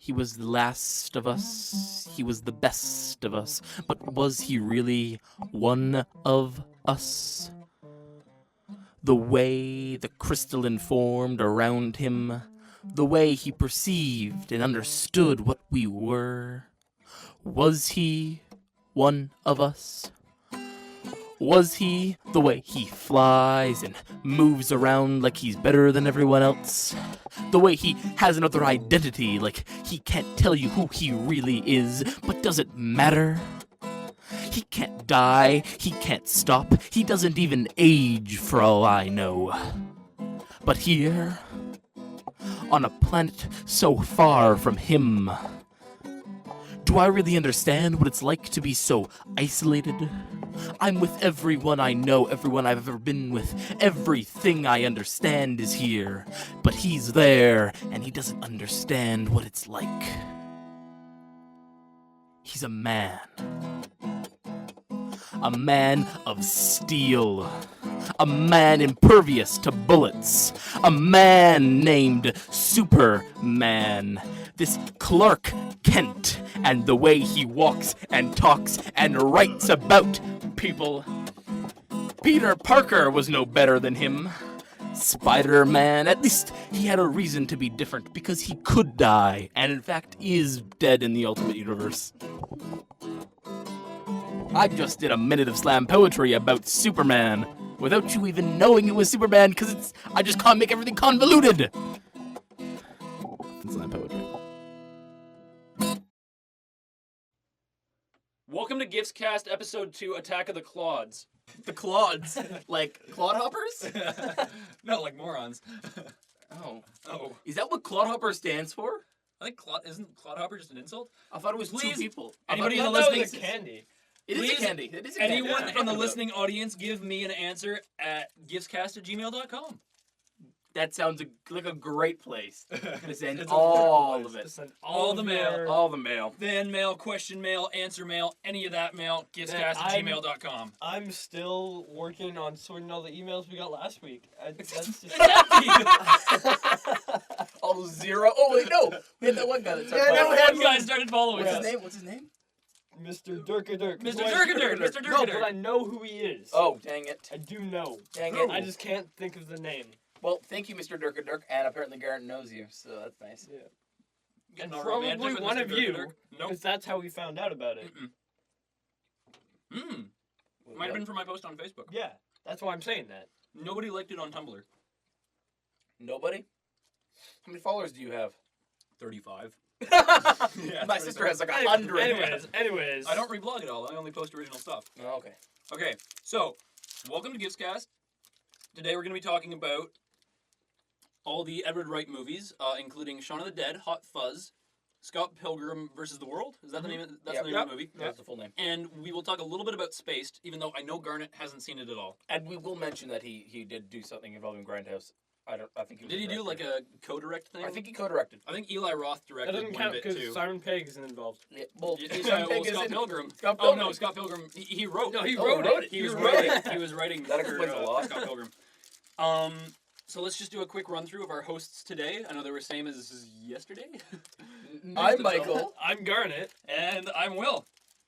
He was the last of us. He was the best of us. But was he really one of us? The way the crystalline formed around him, the way he perceived and understood what we were. Was he one of us? Was he the way he flies and moves around like he's better than everyone else? The way he has another identity, like he can't tell you who he really is, but does it matter? He can't die, he can't stop, he doesn't even age for all I know. But here, on a planet so far from him, do I really understand what it's like to be so isolated? I'm with everyone I know, everyone I've ever been with. Everything I understand is here. But he's there, and he doesn't understand what it's like. He's a man. A man of steel. A man impervious to bullets. A man named Superman. This Clark Kent, and the way he walks and talks and writes about people. Peter Parker was no better than him. Spider-Man, at least he had a reason to be different because he could die, and in fact is dead in the Ultimate Universe. I just did a minute of slam poetry about Superman without you even knowing it was Superman because I just can't make everything convoluted. Slam poetry. Welcome to GIFTSCast Episode 2, Attack of the Clods. The Clods? Like clodhoppers? No, like morons. Oh. Is that what clodhopper stands for? I think isn't clodhopper just an insult? I thought it was Please, two people. anybody in the That was listening... a candy. It is Please, a candy. It is a candy. Anyone from the listening audience, give me an answer at giftscast@gmail.com. That sounds like a great place to send It's all of it. All the mail. All the mail. Fan mail, question mail, answer mail, any of that mail, giftscast@gmail.com. I'm still working on sorting all the emails we got last week. That's just... All zero. Oh, wait, no. We had that one guy that started Yeah, following. That one guy started following us. What's his name? Mr. Durkadirk. Mr. Durkadirk. Mr. No, but I Durkadirk. know who he is. Oh, dang it. I do know. Dang it. I just can't think of the name. Well, thank you, Mr. Durkadirk, and apparently Garrett knows you, so that's nice. Yeah. Getting And all probably romantic with one Mr. of you, Durkadirk. Nope. because that's how we found out about it. Might have been from my post on Facebook. Yeah, that's why I'm saying that. Nobody liked it on Tumblr. Nobody? How many followers do you have? 35. Yeah, my sister has like 100. Anyways. I don't reblog it all. I only post original stuff. Oh, okay. Okay, so, welcome to GIFTSCast. Today we're going to be talking about all the Edward Wright movies, including Shaun of the Dead, Hot Fuzz, Scott Pilgrim vs. the World. Is that the name? That's the name of the movie. That's the full name. And we will talk a little bit about Spaced, even though I know Garnet hasn't seen it at all. And we will mention that he did do something involving Grindhouse. I think he was Did he do like a co-direct thing? I think he co-directed. I think Eli Roth That directed doesn't one count of it because too. Simon Pegg isn't involved. Yeah, well, Well, Scott Pilgrim. Scott Oh Pilgrim. no, Scott Pilgrim. He wrote. No, he wrote it. He was wrote writing. it. He was writing. That explains a lot. Scott Pilgrim. So let's just do a quick run through of our hosts today. I know they were same as yesterday. I'm Michael. I'm Garnet. And I'm Will.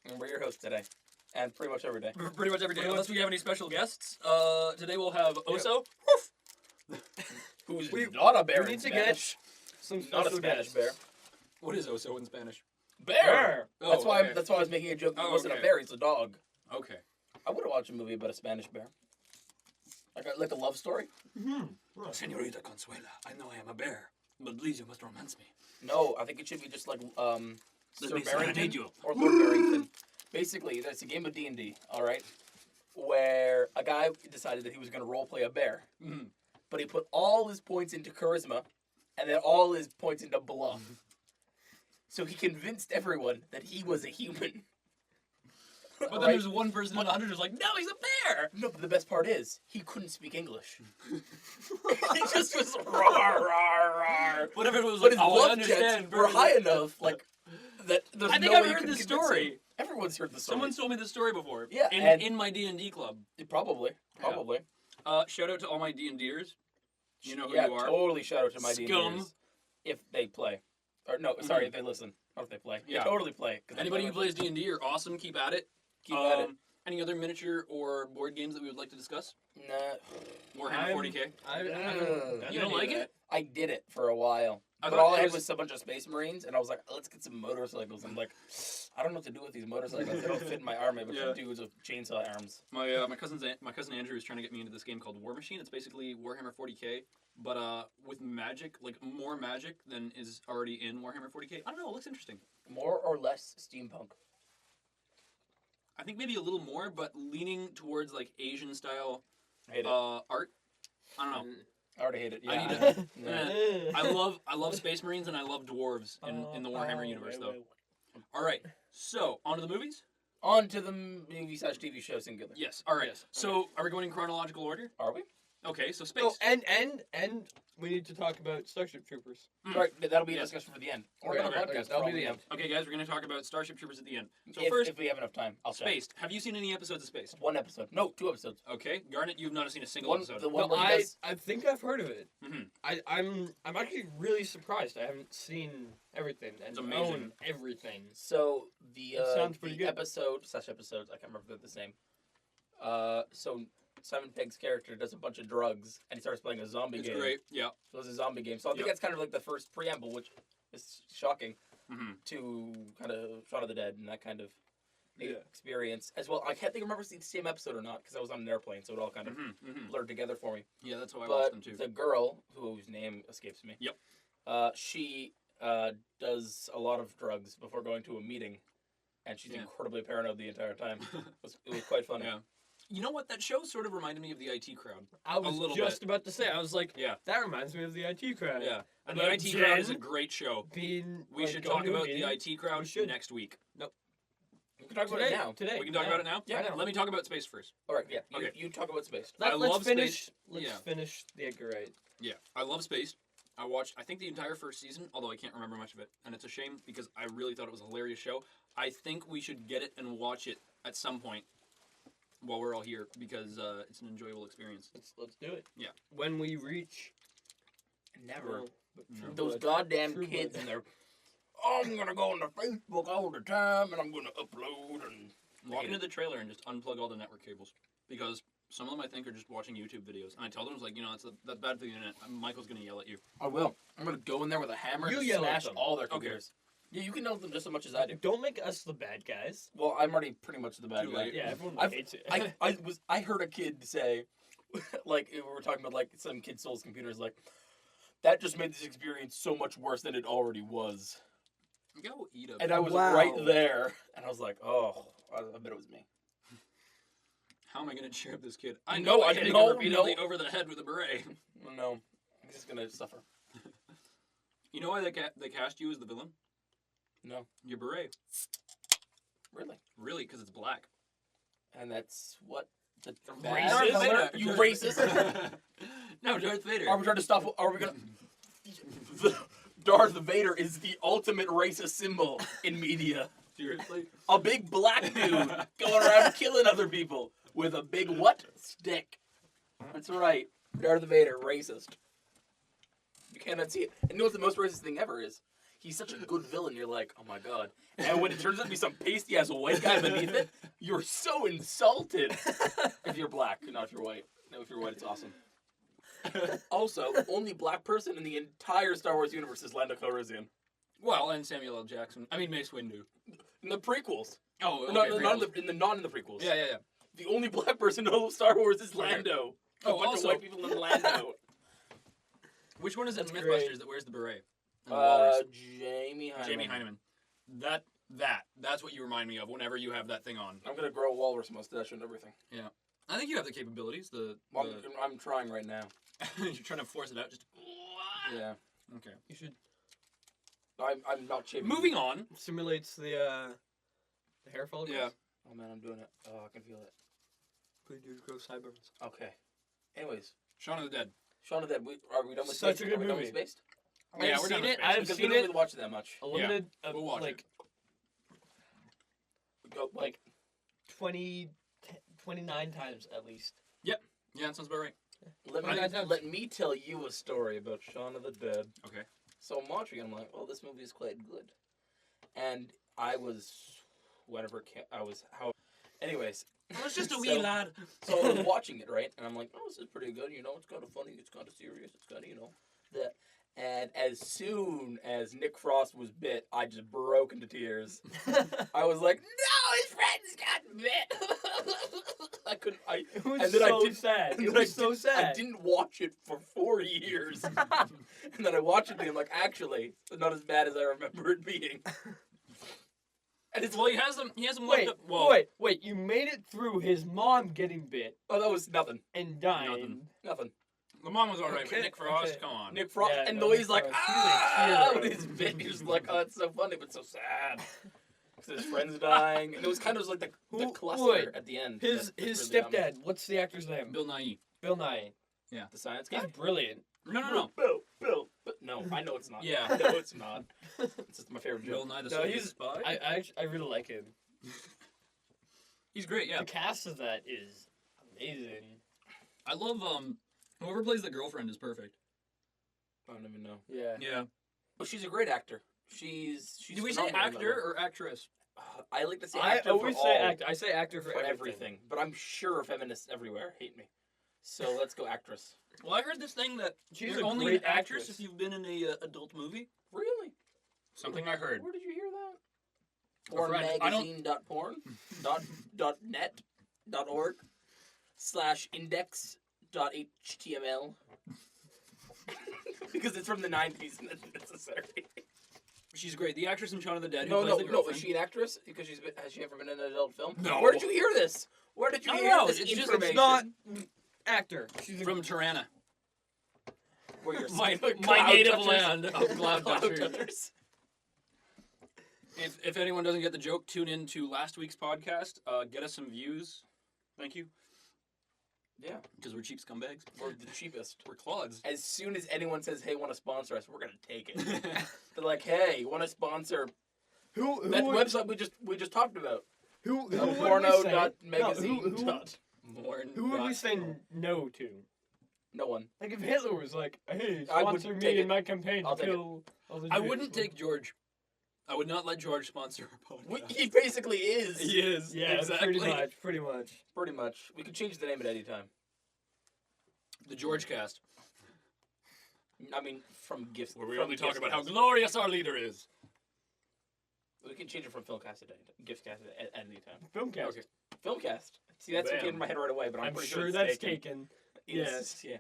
And we're your host today. And pretty much every day. Pretty much every day, unless we have any special guests. Today we'll have Oso. Who's not a bear We in need to Spanish. get some Not a special Spanish guests. bear. What is Oso in Spanish? Bear! Oh, That's why okay. I was making a joke. It Oh, wasn't okay. a bear, it's a dog. Okay. I would have watched a movie about a Spanish bear. Like a love story? Senorita Consuela, I know I am a bear, but please, you must romance me. No, I think it should be just like Sir me Barrington serenade you. or Lord Barrington. Basically, there's a game of D&D, all right, where a guy decided that he was going to roleplay a bear, but he put all his points into charisma and then all his points into bluff. So he convinced everyone that he was a human. But then there's one person in 100 who's like, no, he's a bear! No, but the best part is, he couldn't speak English. He just was rawr, rawr, rawr. What if it was But like, his oh, I love understand. jets were high enough, like, that there's I think no I've way you heard can this convince story. him. Everyone's heard the story. Someone's told me this story before. Yeah, and- In my D&D club. Probably. Shout out to all my D&Ders. You know who yeah, you are. totally shout out to my Scum. D&Ders if they play. Or no, sorry, if they listen. Not if they play. Yeah. They totally play. 'Cause they Anybody play who much. plays D&D are awesome. Keep at it. Keep at it. Any other miniature or board games that we would like to discuss? Nah. Warhammer 40k. Ugh. You don't like it? I did it for a while. I But thought all I it had was- was a bunch of Space Marines, and I was like, let's get some motorcycles. I'm like, I don't know what to do with these motorcycles. They don't fit in my arm. I have a Yeah. bunch of dudes with chainsaw arms. My cousin Andrew is trying to get me into this game called War Machine. It's basically Warhammer 40k, but with magic, like more magic than is already in Warhammer 40k. I don't know. It looks interesting. More or less steampunk. I think maybe a little more, but leaning towards like Asian style I hate it. art. I don't know. I already hate it. I Yeah. need to- Yeah. I love Space Marines and I love dwarves in the Warhammer universe though. All right, so on to the movies. On to the movie/TV show singular. Yes. All right. Yes. So are we going in chronological order? Are we? Okay. So space. Oh, and we need to talk about Starship Troopers. Mm. All right, that'll be a Yes. discussion for the end. Or Okay, on a okay, podcast. that'll for be all the we end. know. Okay, guys, we're going to talk about Starship Troopers at the end. So if, first, if we have enough time, I'll check. Spaced. Have you seen any episodes of Spaced? One episode. No, 2 episodes. Okay, Garnet, you've not seen a single One, episode. the one No, where he does. I think I've heard of it. Mhm. I'm actually really surprised. I haven't seen everything and It's amazing. own everything. So the It sounds pretty good. episodes, I can't remember if they're the same. So Simon Pegg's character does a bunch of drugs and he starts playing a zombie It's game. great. Yeah. So it's a zombie game. So I think Yep. that's kind of like the first preamble, which is shocking Mm-hmm. to kind of Shaun of the Dead and that kind of Yeah. experience as well. I can't remember if it's the same episode or not because I was on an airplane, so it all kind of blurred together for me. Yeah, that's how I watched But them too. the girl, whose name escapes me, Yep. She does a lot of drugs before going to a meeting, and she's Yeah. incredibly paranoid the entire time. It was quite funny. Yeah. You know what? That show sort of reminded me of the IT Crowd. I was little just about to say. I was like, Yeah. that reminds me of the IT crowd. Yeah. And But the IT Crowd is a Jen great show. Being We like, should going talk to a about the meeting. IT Crowd We should. next week. We can talk about Today, it now. today. We can talk about it now? Yeah. Right now. Let me talk about space first. All right, yeah. Okay. You talk about space. I Let's love finish. Space. Let's Yeah. finish the Edgar Wright. Yeah. I love Spaced. I watched, I think, the entire first season, although I can't remember much of it. And it's a shame because I really thought it was a hilarious show. I think we should get it and watch it at some point while we're all here because it's an enjoyable experience. Let's do it. Yeah. When we reach. Never. No. Those Blood. goddamn True kids Blood. and their. I'm gonna go on the Facebook all the time, and I'm gonna upload and. Walk into the trailer and just unplug all the network cables because some of them I think are just watching YouTube videos. And I tell them, it's like, you know, that's bad for the internet. Michael's going to yell at you. I will. I'm gonna go in there with a hammer You and yell at smash them. all their Okay. computers. Yeah, you can yell at them just as much as I do. Don't make us the bad guys. Well, I'm already pretty much the bad Too guy. late. Yeah, everyone I've- hates it. I heard a kid say, like we were talking about, like some kid stole his computers, like that just made this experience so much worse than it already was. Go eat a. And I was Wow. right there, and I was like, oh, I bet it was me. How am I going to cheer up this kid? I No, know I- I hit him no, repeatedly no. over the head with a beret. No, he's just gonna suffer. You know why they cast you as the villain? No, Your beret. really. Really, because it's black. And that's what the Darth racist Vader. You racist. No, Darth Vader. Are we trying to stop? Are we gonna? Darth Vader is the ultimate racist symbol in media. Seriously? A big black dude going around killing other people with a big what? Stick. That's right. Darth Vader, racist. You cannot see it. And you know what the most racist thing ever is? He's such a good villain, you're like, oh my god. And when it turns out to be some pasty-ass white guy beneath it, you're so insulted. If you're black, not if you're white. No, if you're white, it's awesome. Also, only black person in the entire Star Wars universe is Lando Calrissian. Well, and Samuel L. Jackson. I mean, Mace Windu. In the prequels. Oh, okay. Not prequels. in the prequels. Yeah, yeah, yeah. The only black person in all of Star Wars is Lando. Oh, a bunch also- of white people in Lando. Which one is it in That's Mythbusters great. that wears the beret? And the walrus? Jamie Hyneman. Jamie Hyneman. That's what you remind me of whenever you have that thing on. I'm gonna grow a walrus mustache and everything. I think you have the capabilities. Well, I'm trying right now. You're trying to force it out. Just Yeah. okay. You should I'm not shaving. Moving on. simulates the hair follicles. Yeah. Oh man, I'm doing it. Oh, I can feel it. Please do grow sideburns. Okay. Anyways, Shaun of the Dead. Shaun of the Dead. Are we done with Such Spaced? a good Are we done with movie. Spaced? Yeah, I've we're done seen with it. Space. I've Because we seen don't it really watch it that much. a limited, We'll watch like Go, like 29 times at least. Yeah, that sounds about right. let I got me that. let me tell you a story about Shaun of the Dead. Okay. So I'm watching it, I'm like, well, this movie is quite good. And I was, anyways. It was just a So- wee lad. So I was watching it, right? And I'm like, oh, this is pretty good, you know, it's kind of funny, it's kind of serious, it's kind of, you know, that. And as soon as Nick Frost was bit, I just broke into tears. I was like, no, his friends got bit. I couldn't, It was and then I so did- sad. and It then was so sad. I didn't watch it for 4 years. And then I watched it and I'm like, actually, it's not as bad as I remember it being. And it's Well, he has them Wait, locked up. Well, wait! You made it through his mom getting bit oh, that was nothing. and dying. Nothing. the mom was alright, but Okay, Nick Frost, okay. come on. Nick Frost, Yeah, and no, the way he's Nick like, Frost, he's a ah, hero. when he's bit, you're just like, oh, it's so funny, but so sad. Because his friend's dying, and it was kind of like the Who- cluster wait, at the end. His that really got me. stepdad. What's the actor's name? Bill Nye. Bill Nye. The science He's guy? brilliant. No. Bill. But no, I know it's not. Yeah. No, it's not. It's just my favorite Bill joke. Nye the No, Soviet he's- Spy. I really like him. He's great, yeah. The cast of that is amazing. I love, whoever plays the girlfriend is perfect. I don't even know. Yeah. Yeah. But she's a great actor. She's Do we say phenomenal in that actor role. or actress? I like to say I actor always for say all, actor. I say actor for for everything. everything. But I'm sure feminists everywhere hate me. So let's go actress. Well, I heard this thing that She's you're a only great an actress actress. if you've been in a adult movie. Really? Something I heard. Where did you hear that? A friend. I don't- Pornmagazine.porn dot net dot org / index.html because it's from the 90s and it's necessary. She's great. The actress in Shaun of the Dead who No, plays no, the no. girlfriend. Is she an actress? Because has she ever been in an adult film? No. Where did you hear this? Where did you No, hear no, this it's just- information? It's not actor. She's a From Tirana, Where you're my cloud native touchers. land of cloud Cloud touchers. touchers. If anyone doesn't get the joke, tune in to last week's podcast. Get us some views. Thank you. Yeah, Because we're cheap scumbags. we're the cheapest. We're clods. As soon as anyone says, "Hey, want to sponsor us?" We're gonna take it. They're like, "Hey, want to sponsor who that would, website we just talked about?" who would we say? Porno.magazine. Who would we say no to? No one. Like if Hitler was like, "Hey, I would sponsor take me it. in my campaign I'll to take it. kill all the I Jews." wouldn't take George. I would not let George sponsor our podcast. He basically is. He is. Yeah, exactly. pretty much. Pretty much. We could change the name at any time. The George cast, I mean, from gifts. where we from only talk about how GIFTSCast. glorious our leader is. We can change it from Filmcast at GIFTSCast at any time. Filmcast. Okay. Filmcast. See, that's what Bam. came in my head right away, but I'm, I'm pretty sure it's that's taken. taken. It's- Yeah.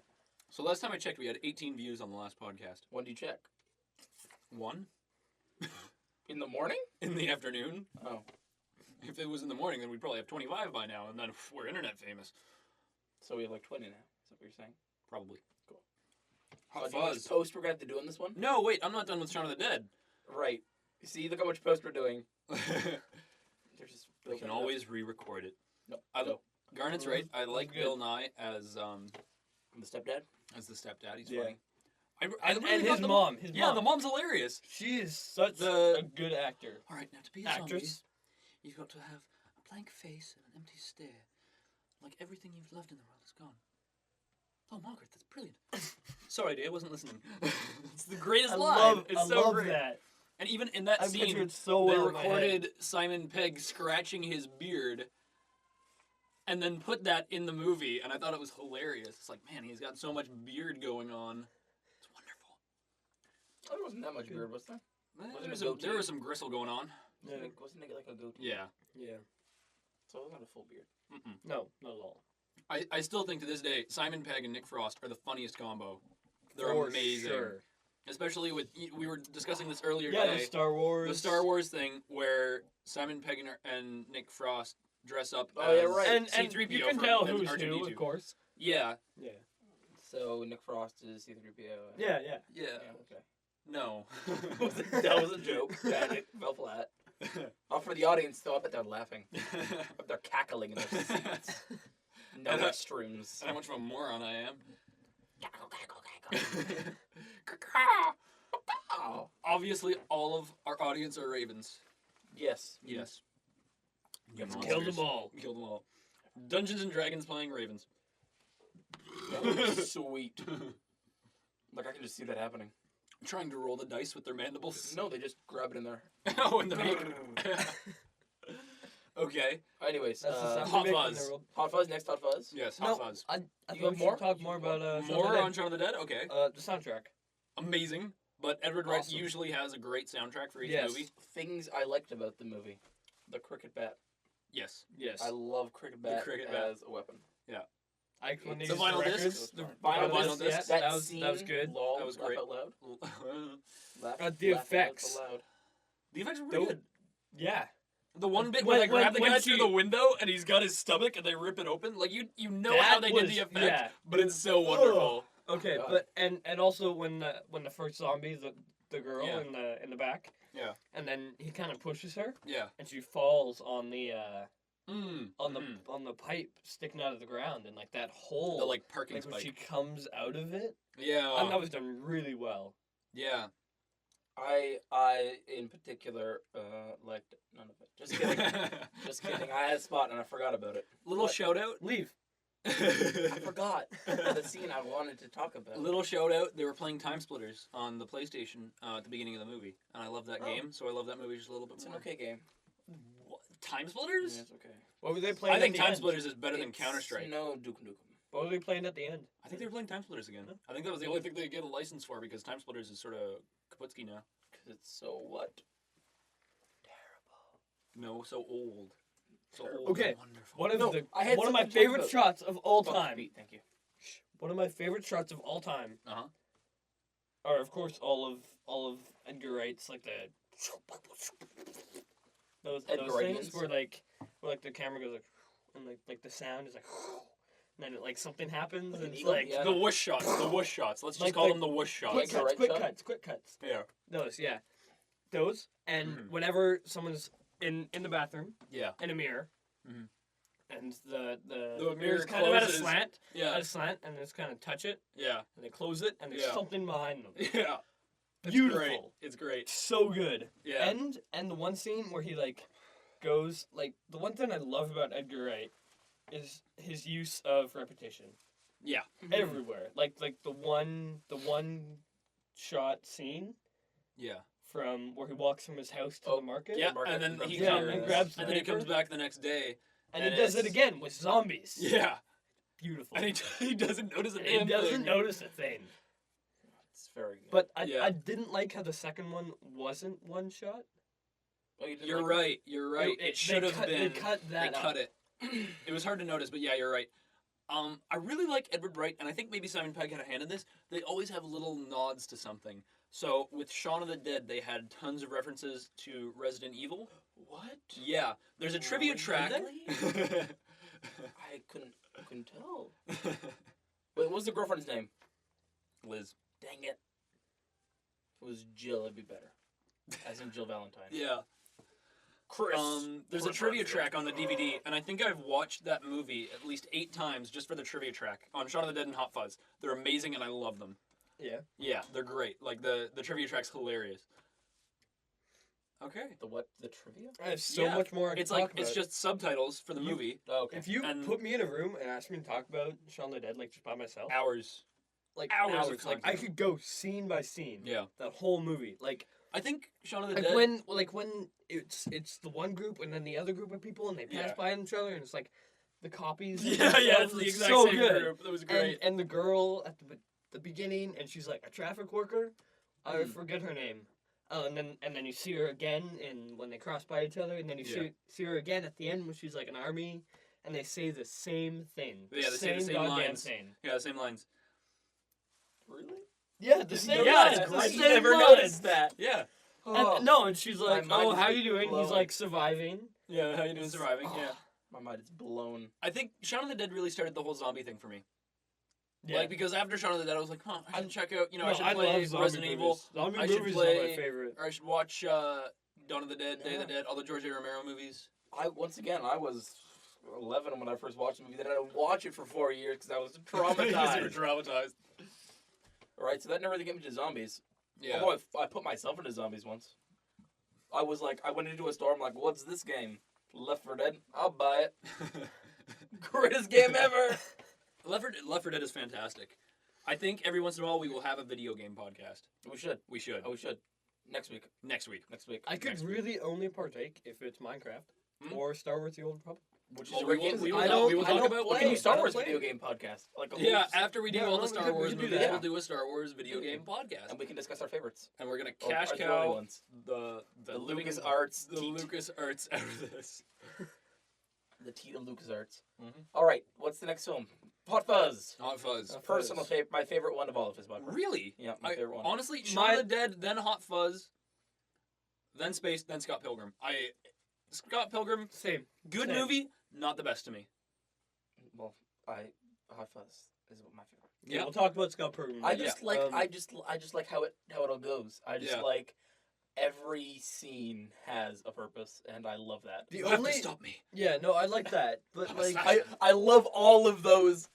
So last time I checked, we had 18 views on the last podcast. When do you check? 1 In the morning? in the afternoon. Oh. If it was in the morning, then we'd probably have 25 by now, and then we're internet famous. So we have like 20 now. Is that what you're saying? Probably. Cool. Hot Do you know how much fuzz. post we're going to have to do on this one? No, wait, I'm not done with Shaun of the Dead. Right. See, look how much post we're doing. we They're just can building it up. always re-record it. No. I no. Garnet's right. I like good. Bill Nye as The stepdad? the stepdad. He's Yeah. funny. I And, really and thought his the mom. His Yeah, mom. the mom's hilarious. She is such The- a good actor. All right, now to be a Actress. zombie, you've got to have a blank face and an empty stare, like everything you've loved in the world is gone. Oh, Margaret, that's brilliant. Sorry, dear, I wasn't listening. It's the greatest line. It's I so love great. that. And even in that I scene, pictured so they well in my head. recorded Simon Pegg scratching his beard and then put that in the movie, and I thought it was hilarious. It's like, man, he's got so much beard going on. It's wonderful. Oh, there wasn't that much beard, was there? There was some gristle going on. Yeah. Wasn't it like a goatee? Yeah. Yeah. So it wasn't a full beard. Mm-mm. No, not at all. I still think to this day, Simon Pegg and Nick Frost are the funniest combo. They're For amazing. Sure. Especially with, we were discussing this earlier Yeah, today. the Star Wars. The Star Wars thing where Simon Pegg and Nick Frost dress up Oh, yeah, as right. And C-3PO you can from tell who's R2-D2. who, of course. Yeah. Yeah. So Nick Frost is C-3PO. Yeah, yeah. Yeah. Okay. No. That was a joke. Yeah, it fell flat. Oh, for the audience, though, I bet they're laughing. But they're cackling in their seats. No And restrooms. How much of a moron I am. Obviously, all of our audience are ravens. Yes. Yes. Killed them all. Killed them all. Dungeons and Dragons playing ravens. That would be sweet. Like, I can just see that happening. Trying to roll the dice with their mandibles. No, they just grab it in there. Oh, in the beak. Okay. Anyways, That's the sound Hot we make when Fuzz. they're rolled. Hot Fuzz, next Hot Fuzz. Yes, No, Hot Fuzz. I You thought got we more? should talk more about More on Shaun of the Dead? Okay. the soundtrack. Amazing. But Edward Wright Awesome. usually has a great soundtrack for each Yes. movie. Things I liked about the movie. The cricket bat. Yes. Yes. I love cricket bat cricket bat. as a weapon. I when they The used vinyl records, discs? the Vinyl vinyl discs, discs, that was good. Lol, That was laugh great. out loud. Laugh, The laugh effects. out loud. The effects were pretty Don't- good. Yeah. The one bit When- where they grab the when guy she- through the window and he's got his stomach and they rip it open, like you know how That they was- did the effect, yeah. but it's so wonderful. Okay, God. but and also when the first zombie, the girl Yeah. in the back. Yeah. And then he kind of pushes her, Yeah. and she falls on the Mm. on the pipe sticking out of the ground, and like that hole, The like parking like when spike. she comes out of it, Yeah. and that was done really well. Yeah. I in particular liked none of it. Just kidding. Just kidding. I had a spot and I forgot about it. Little What? shout out. Leave. I forgot the scene I wanted to talk about. Little shout out. They were playing Time Splitters on the PlayStation at the beginning of the movie, and I love that Oh. game, so I love that movie just a little bit It's an more. okay game. What? Time Splitters? Yeah, it's okay. What were they playing? I think at the Time end? Splitters is better than It's Counter Strike. No Duke Nukem. What were they playing at the end? I think they were playing Time Splitters again. I think that was the only thing they get a license for because Time Splitters is sort of kaputski now. Because it's so what? No, so old. So old. Okay, and wonderful. One of No, the I had one of my something to talk favorite about. shots of all Fuck, time. Pete, thank you. One of my favorite shots of all time Uh-huh. are, of course, all of Edgar Wright's like the those Edgar things Wrightians. where the camera goes like and like the sound is like and then like something happens Like and an it's eagle? like Yeah. The whoosh shots. The whoosh shots. Let's just Like- call like- them the whoosh shots. quick Edgar cuts, Wright quick cuts. Yeah. Those, yeah, those, and Mhm. whenever someone's in the bathroom Yeah. in a mirror, Mhm. and the mirror mirror's kind of at a closes. slant, Yeah. and just kind of touch it, Yeah. and they close it, and there's Yeah. something behind them. Yeah. It's Beautiful. great. It's great. So good. Yeah. And the one scene where he like goes like the one thing I love about Edgar Wright is his use of repetition Yeah. everywhere. Like the one shot scene Yeah. from where he walks from his house to Oh, the market. Yeah. Market And then grabs he the comes mirror. and grabs the and then he paper. comes back the next day. and and he does it it's- again with zombies. Yeah. Beautiful. And he doesn't notice a And he damn doesn't thing. notice a thing. It's very good. But Yeah. I didn't like how the second one wasn't one shot. Oh, you didn't You're like right. You're right. It should have been. They cut that cut out. it. It was hard to notice, but yeah, you're right. I really like Edward Wright, and I think maybe Simon Pegg had a hand in this. They always have little nods to something. So with Shaun of the Dead, they had tons of references to Resident Evil. What? Yeah, there's a trivia track. Really? I couldn't tell. Wait, what was the girlfriend's name? Liz. Dang it. If it was Jill, it'd be better. As in Jill Valentine. Yeah. Chris. There's a trivia track on the DVD, and I think I've watched that movie at least 8 times just for the trivia track on Shaun of the Dead and Hot Fuzz. They're amazing, and I love them. Yeah. Yeah, they're great. Like the trivia track's hilarious. Okay. The what? The trivia? I have so Yeah. much more. I It's can like talk it's about. just subtitles for the movie. Oh, okay. If you and- put me in a room and asked me to talk about Shaun of the Dead, like just by myself, Hours. like hours of like I content. could go scene by scene. Yeah. That whole movie, like I think Shaun of the like Dead. when it's the one group and then the other group of people and they pass Yeah. by each other and it's like the copies. and Yeah, stuff, it's the exact so same good. group. That was great. And the girl at the beginning and she's like a traffic worker. I Mm. forget her name. And then you see her again and when they cross by each other and then you Yeah. see her again at the end when she's like an army and they say the same thing. Yeah, they say the same goddamn lines. thing. Yeah, same lines. Really? Yeah, the same Yeah, lines. it's the great. same You never lines. noticed that. Yeah. And, no, and she's like, My mind "Oh, is how you doing?" blown. He's like, "Surviving." Yeah, how you doing surviving? Yeah. My mind is blown. I think Shaun of the Dead really started the whole zombie thing for me. Yeah. Like, because after Shaun of the Dead, I was like, huh, I should check out, I should I play love zombie Resident Evil, movies. Zombie I should movies play- are my favorite. or I should watch Dawn of the Dead, Day of the Yeah. Dead, all the George A. Romero movies. I was 11 when I first watched the movie. Then I didn't watch it for 4 years because I was Because you were traumatized. traumatized. Right, so that never really got me to zombies. Yeah. Although I put myself into zombies once. I was like, I went into a store. I'm like, what's this game? Left 4 Dead. I'll buy it. Greatest game ever. Left 4 Dead is fantastic. I think every once in a while we will have a video game podcast. We should. We should. Oh, we should. Next week. Next week. Next week. I could Next week. really only partake if it's Minecraft Hmm? or Star Wars: The Old Republic. Which is Well, a we great will, game. we will, I talk- don't- we will I talk don't about What play- can you I Star don't Wars play video it. game podcast? Like a Yeah, whole- after we do Yeah, all no, the we Star could- we Wars could do movies, that. we'll do a Star Wars video game podcast. and we can discuss our favorites. And we're gonna Or cash our throwing cow ones. the living- LucasArts the teat. LucasArts out of this. The teat of LucasArts. Mhm. All right, what's the next film? Hot Fuzz. Hot Fuzz. Hot Personal Fuzz. favorite, my favorite one of all of his. By the way. Really? Yeah, my favorite one. Honestly, Shaun My- of the Dead, then Hot Fuzz, then Space, then Scott Pilgrim. Scott Pilgrim, Same. good Same. movie, not the best to me. Well, Hot Fuzz is my favorite. Yeah. We'll talk about Scott Pilgrim. I later. just like Um, I just like how it all goes. I just Yeah. like every scene has a purpose, and I love that. The You have only to stop me. yeah, no, I like that, but like I love all of those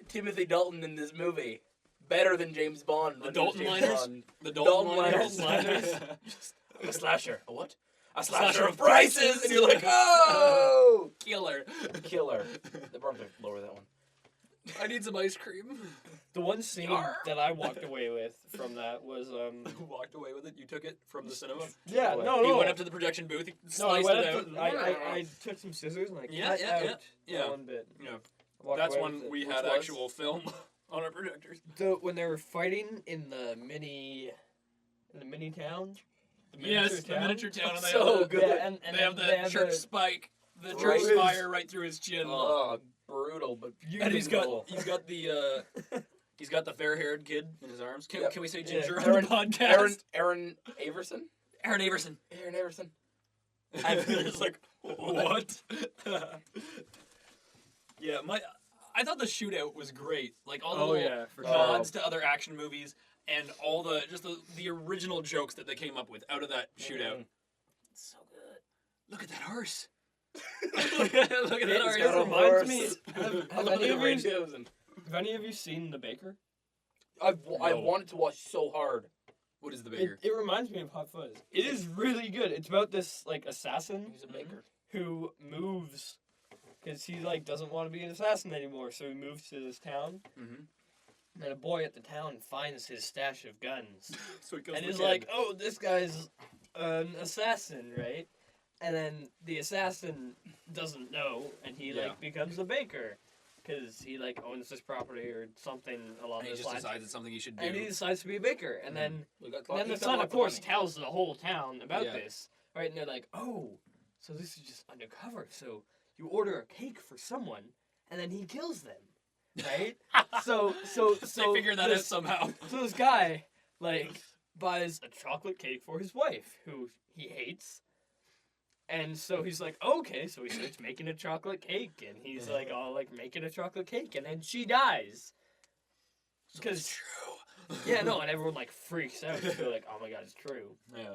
Timothy Dalton in this movie better than James Bond. The when Dalton James liners? Bond. The Dalton Dalton liners. liners. A slasher. A what? A Slasher slasher of of prices, and you're like, oh, Killer. killer. The probably lower that one. I need some ice cream. the one scene Yar. that I walked away with from that was Who walked away with it? You took it from the cinema? yeah, away. no, He no. went up to the projection booth, he no, I sliced went it up out. to, I took some scissors and I Yeah, cut yeah, out yeah, yeah. one bit. Yeah, Walked that's away when with it. we Which had was? actual film on our projectors. When they were fighting in the mini town. Yes, the miniature town, and they So have the, good. Yeah, and they have then the church spike, the church Right. spire right through his chin. Oh, brutal, but And he's got beautiful. he's got the fair-haired kid in his arms. Can, Yep. can we say Yeah. ginger Aaron- on the podcast? Aaron Averson. Aaron Averson. Aaron Averson. I'm just like, what? Yeah, I thought the shootout was great. Like all the Oh little yeah, for sure. nods to other action movies and all the original jokes that they came up with out of that shootout. Mhm. It's so good. Look at that horse. Look at that It horse. reminds me. I Have love any the of Aaron you Averson. have any of you seen The Baker? I No. wanted to watch so hard. What is the It, bigger? it reminds me of Hot Fuzz. It is really good. It's about this like assassin He's a baker. who moves because he like doesn't want to be an assassin anymore, so he moves to this town. Mm-hmm. And a boy at the town finds his stash of guns, So he kills and the is kid. like, "Oh, this guy's an assassin, right?" And then the assassin doesn't know, and he Yeah. like becomes the baker because he like owns this property or something along and he those just lines. decides it's something he should do. And he decides to be a baker, and then. We got And then the he's got son, of lots course, money. tells the whole town about Yeah. this, right? And they're like, "Oh, so this is just undercover. So you order a cake for someone, and then he kills them, right? so they figure that out this, somehow. So this guy like buys a chocolate cake for his wife, who he hates, and so he's like, okay. So he starts making a chocolate cake, and he's like, all like making a chocolate cake, and then she dies. Because true. yeah, no, and everyone like freaks out. They're like, "Oh my god, it's true." Yeah.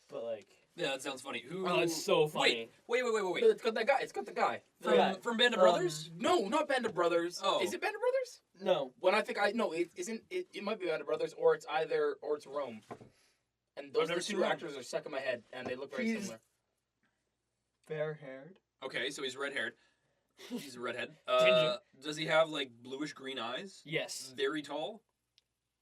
But like, Yeah, that sounds funny. Who? oh, it's so funny. Wait. No, it's got that guy. It's got the guy. From, Yeah. from Band of Um, Brothers? No, not Band of Brothers. Oh. Is it Band of Brothers? No, When I think no, it isn't. It might be Band of Brothers, or it's Rome. And those I've never the seen two Rome. actors are stuck in my head, and they look very He's- similar. fair-haired. Okay, so he's red-haired. He's a redhead. Ginger. Does he have like bluish-green eyes? Yes, Very tall?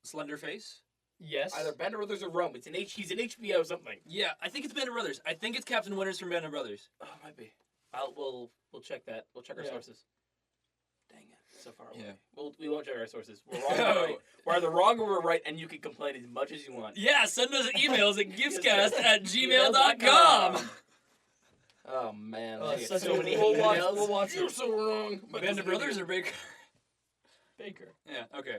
Slender face? yes. Either Band of Brothers or Rome. He's an HBO something. Yeah, I think it's Band of Brothers. I think it's Captain Winters from Band of Brothers. Oh, might be. We'll check that. We'll check our Yeah. sources. Dang it, so far away. Yeah. We won't check our sources. We're wrong or right. We're either wrong or we're right, and you can complain as much as you want. Yeah, send us emails at GIFTSCast giftscast@gmail.com. Oh man, Oh, I it's get such so a- many we'll watch- emails. we'll watch You're it. so wrong. But Band of Brothers or Baker? Baker. Yeah, okay.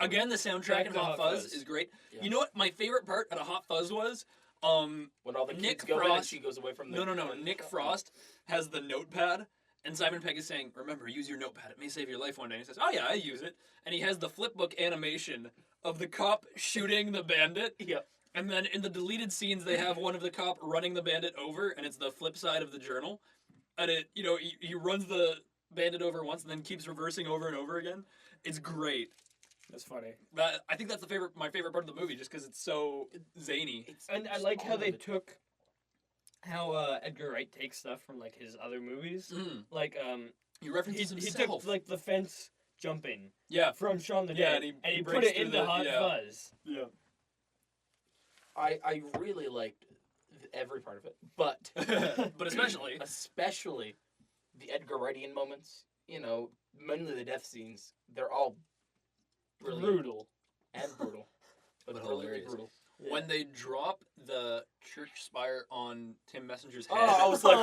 Again, the soundtrack Back in to Hot Hot Fuzz Fuzz. is great. Yeah. You know what my favorite part of Hot Fuzz was? When all the Nick kids go in and Frost- she goes away from the No. Nick Frost has the notepad, and Simon Pegg is saying, "Remember, use your notepad. It may save your life one day." And he says, "Oh yeah, I use it." And he has the flipbook animation of the cop shooting the bandit. Yeah. And then in the deleted scenes, they have one of the cop running the bandit over, and it's the flip side of the journal. And he runs the bandit over once, and then keeps reversing over and over again. It's great. That's funny. I think that's my favorite part of the movie, just because it's so zany. And I like how they took how Edgar Wright takes stuff from like his other movies. Mm. Like He references he himself. took like the fence jumping Yeah. from Shaun the Yeah, Dead, and he put breaks it through into the- Hot yeah. Fuzz. Yeah. I really liked every part of it, but But especially. especially the Edgar Wrightian moments. You know, mainly the death scenes. They're all brilliant Brutal. and brutal, but But brilliantly hilarious. brutal. When they drop the church spire on Tim Messenger's head. Oh, I was like,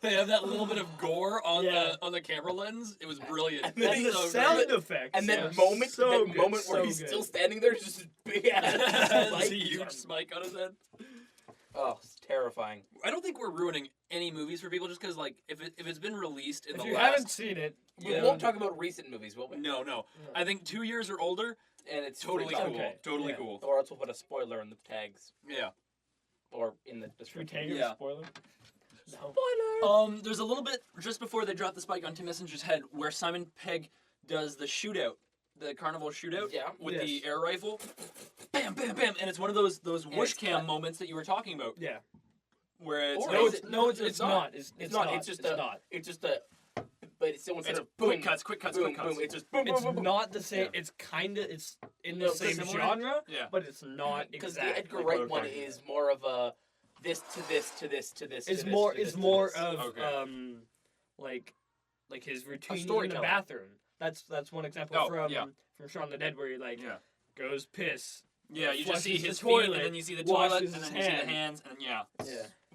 They have that little bit of gore on Yeah. the camera lens. It was brilliant. And then And the the So sound great. effects. and that are moment, so that good, moment where so he's good. still standing there, just this big ass There's spike. a huge spike on his head. Oh, it's terrifying. I don't think we're ruining any movies for people just because, like, if it's been released in If the you last. haven't seen it, We Yeah. won't talk about recent movies, will we? No. I think 2 years or older, And it's totally free cool. time. Okay. Totally Yeah. cool. Or else we'll put a spoiler in the tags Yeah. or in the should we description. take it Yeah. spoiler? No. Spoiler. There's a little bit just before they drop the spike on Tim Messenger's head where Simon Pegg does the shootout, the carnival shootout Yeah. with Yes. the air rifle. Bam, bam, bam, and it's one of those whoosh it's cam cut. moments that you were talking about, Yeah. where it's Or No, is it's it- no, it's it's not. not. It's It's not. not. It's just it's a. not. It's just a. But it's still instead it's of boom, quick cuts, quick boom, cuts. boom. It's just boom, boom, It's boom, boom. not the same. Yeah. It's it's in No, the same similar? genre, Yeah. but it's not Because exactly. the Edgar Wright okay. one is more of a this to this to this to this. It's to more. This, to It's this, more to this. of Okay. like his routine in the storytelling. bathroom. That's one example Oh, from yeah. Shaun the Dead where he like Yeah. goes piss. Yeah, you just see Flushes the his feet, toilet, and then you see the washes toilet, his and then you see the hands. hands, and yeah.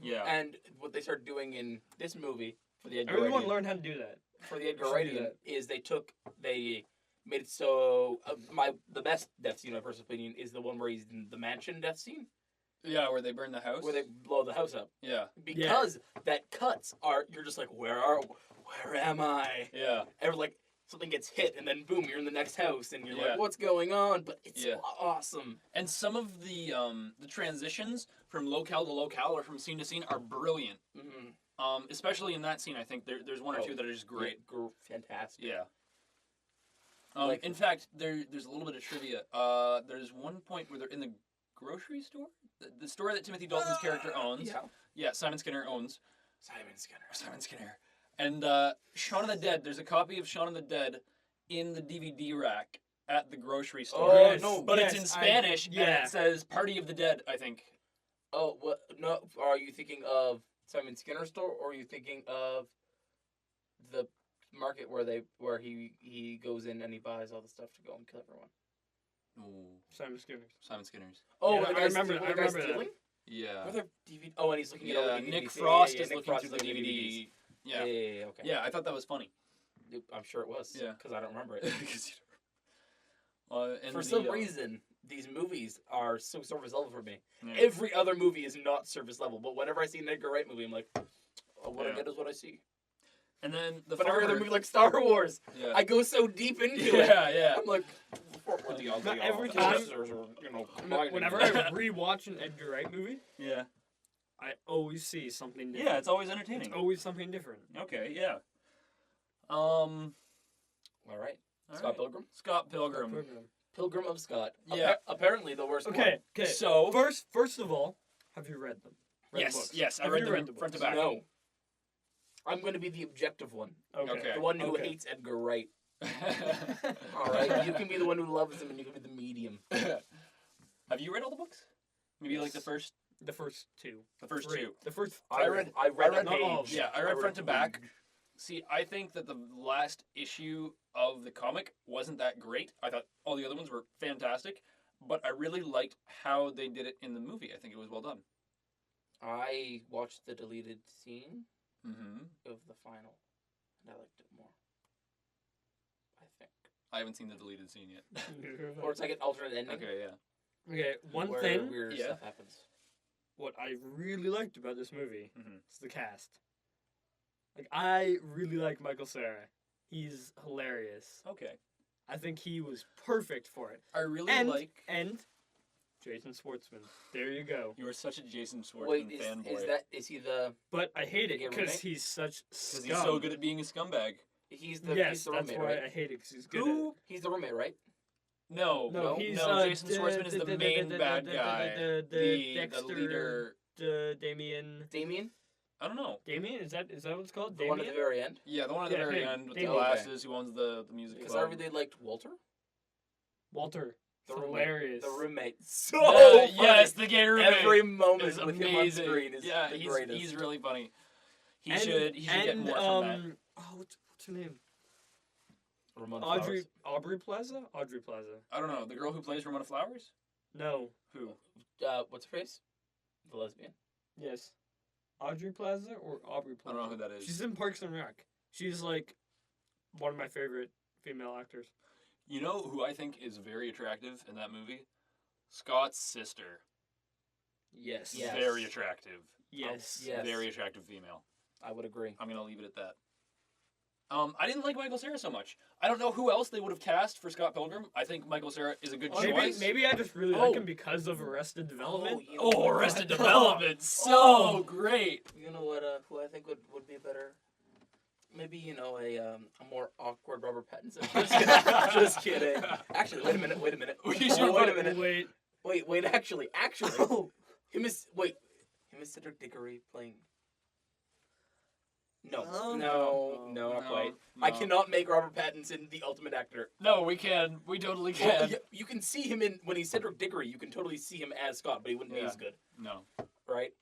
Yeah. And what they started doing in this movie for the I Edgar really want Wright to learn how to do that. Wright should do that. is they made it so the best death scene in my personal opinion is the one where he's in the mansion death scene Yeah, where they burn the house. where they blow the house up Yeah. because that cuts are you're just like where am I? Yeah. And like something gets hit and then boom you're in the next house and you're Yeah. like what's going on? But it's Yeah. awesome. And some of the transitions from locale to locale or from scene to scene are brilliant. Mm-hmm. Especially in that scene, I think there's one or two that are just great. Fantastic. Yeah. Like- In fact, there's a little bit of trivia. There's one point where they're in the grocery store, the store that Timothy Dalton's character owns. Yeah. Yeah, Simon Skinner owns. Simon Skinner. Simon Skinner. And Shaun of the Dead. There's a copy of Shaun of the Dead in the DVD rack at the grocery store. Oh, Yes, no. But it's yes, in Spanish, and yeah. it says "Party of the Dead." I think. Oh, what? No, are you thinking of Simon Skinner store, or are you thinking of the market where he goes in and he buys all the stuff to go and kill everyone? Ooh, Simon Skinner. Simon Skinner's. Oh, Yeah, the I guy's remember- stealing- I the guy's remember that. stealing? Yeah. Or the DVD? Oh, and he's looking at all Yeah. the DVDs. Nick Yeah, Frost yeah, is Nick looking Frost through is the looking at DVDs. Yeah, Yeah. okay. Yeah, I thought that was funny. I'm sure it was. Yeah. Because I don't remember it. 'Cause you and For the, some reason, these movies are so surface level for me. yeah. Every other movie is not surface level, but whenever I see an Edgar Wright movie, I'm like, oh, what I Yeah. get is what I see. And then the But every other farmer- movie, like Star Wars, Yeah. I go so deep into it. yeah. I'm like, Not every time- Whenever I rewatch an Edgar Wright movie, Yeah. I always see something different. Yeah, it's always It's entertaining. always something different. Okay, yeah. All right. All Scott right. Pilgrim? Scott Pilgrim. Pilgrim of Scott. Yeah. Apparently the worst Okay, okay. So First of all, have you read them? Read the yes, books? yes, I Have read you them the front to books? back. one. No. I'm going to be the objective one. Okay. The one who Okay. hates Edgar Wright. All right. You can be the one who loves him and you can be the medium. Have you read all the books? Maybe like the Yes. first The first two. two. The first. I read a not all of page. them. Yeah, I read front to a back. page. See, I think that the last issue of the comic wasn't that great. I thought all the other ones were fantastic, but I really liked how they did it in the movie. I think it was well done. I watched the deleted scene Mm-hmm. of the final, and I liked it more. I think. I haven't seen the deleted scene yet. Or it's like an alternate ending. Okay, yeah. Okay, one where thing weird Yeah. stuff happens. what I really liked about this movie Mhm. is the cast. Like I really like Michael Cera. He's hilarious. Okay. I think he was perfect for it. I really And like. and Jason Schwartzman. There you go. You are such a Jason Schwartzman Wait, fanboy. is he the? But I hate it Did he get a because remake? he's such Because scum. he's so good at being a scumbag. He's the. Yes, he's the that's roommate, why right? I hate it because he's good Who? He's the roommate, right? No, No, no, he's, Jason Schwartzman is the main bad guy. the The Dexter, leader. at it. Damien. Damien. I don't know. Damien, is that what it's called? The one at the Damien? very end. Yeah, the one at the Yeah, very him. end with the Damien. glasses who owns the music Because I club. really liked Walter. Walter. The Hilarious. The roommate. So Yeah, funny. yes, the gay roommate. Every moment is with amazing. him on screen is yeah, the he's greatest. really funny. He And- should get and, more from that. Oh, what's her name? Ramona Audrey Flowers. Aubrey Plaza? Audrey Plaza. I don't know. The girl who plays Ramona Flowers? No. Who? What's her face? The lesbian. Yes. Audrey Plaza or Aubrey I Plaza? don't know who that is. She's in Parks and Rec. She's like one of my favorite female actors. You know who I think is very attractive in that movie? Scott's sister. Yes. Yes. Very attractive. Yes. Yes. Very attractive female. I would agree. I'm gonna leave it at that. I didn't like Michael Cera so much. I don't know who else they would have cast for Scott Pilgrim. I think Michael Cera is a good Maybe, choice. maybe I just really Oh. like him because of Arrested Development. you know Oh, what? Arrested Development, so great. You know what? Who I think would be better? Maybe a more awkward Robert Pattinson. Just kidding. Actually, wait a minute. We should Wait a put- minute. Wait. Actually, Oh. him is Cedric Diggory playing. No, Oh. no, not No, quite. no. I cannot make Robert Pattinson the ultimate actor. No, we can. We totally Well, can. you can see him when he's Cedric Diggory. You can totally see him as Scott, but he wouldn't be Yeah. as good, No. right?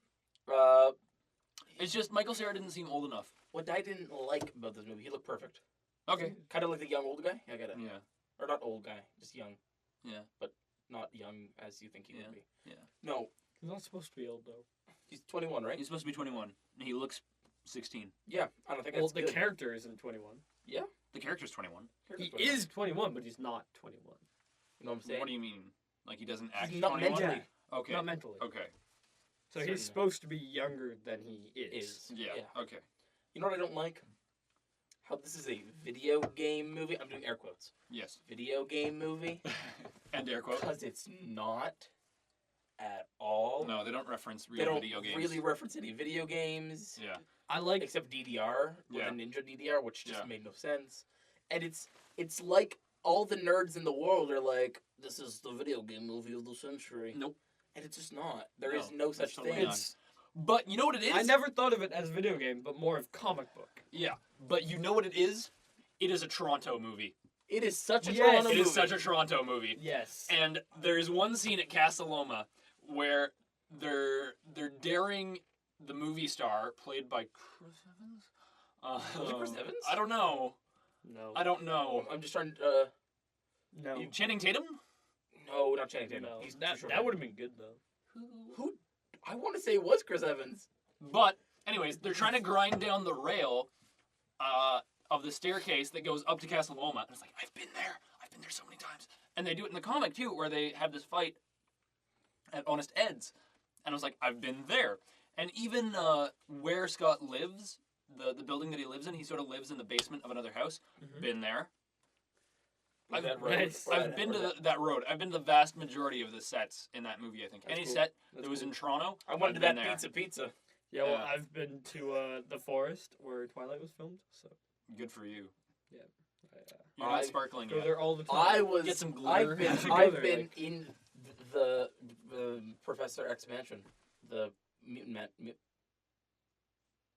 It's just Michael Cera didn't seem old enough. What I didn't like about this movie, he looked perfect. Okay. Kind of like the young old guy. I get it. Yeah. Or not old guy, just young. Yeah. But not young as you think he Yeah. would be. Yeah. No, He's not supposed to be old though. he's 21, right? He's supposed to be 21. And he looks 16. Yeah, I don't think Well, that's the good. character isn't 21. The character's 21. He Character's 21. is 21, but he's not 21. You know what I'm saying? What do you mean? Like he doesn't act He's not 21? mentally. Okay. Not mentally. Okay. So Certainly. he's supposed to be younger than he is. Yeah. Yeah. Okay. You know what I don't like? How this is a video game movie. I'm doing air quotes. Yes. Video game movie. And air quote. Because it's not at all. No, they don't reference They real don't video games. really reference any video games. Yeah. I like. Except DDR with Yeah. a Ninja DDR, which just Yeah. made no sense. And it's like all the nerds in the world are like, this is the video game movie of the century. Nope. And it's just not. There is No, no such it's totally thing. not. It's. But you know what it is? I never thought of it as video game, but more of comic book. Yeah. But you know what it is? It is a Toronto movie. It is such a Yes. Toronto It movie. is such a Toronto movie. Yes. And there's one scene at Casa Loma where they're daring the movie star played by Chris Evans. Was it Chris Evans? I don't know. No. I don't know. I'm just trying to. No. Channing Tatum? No, not Channing Tatum. No. He's That too short. that would have been good though. Who? I want to say it was Chris Evans. But anyways, they're trying to grind down the rail of the staircase that goes up to Casa Loma. And it's like, I've been there so many times. And they do it in the comic too, where they have this fight at Honest Ed's. And I was like, I've been there. And even where Scott lives, the building that he lives in, he sort of lives in the basement of another house. Been there. I've- That road. Nice. Or I've that- been or to that- that road. I've been to the vast majority of the sets in that movie, I think. That's Any cool. set That's that was cool. in Toronto, I went I've to been that there. pizza. Yeah, well, Yeah. I've been to the forest where Twilight was filmed, so Good for you. I You're not I sparkling go yet. there all the time. I was. Get some I've glitter. been. I should go I've there, been like- in the Professor X Mansion, the mutant man.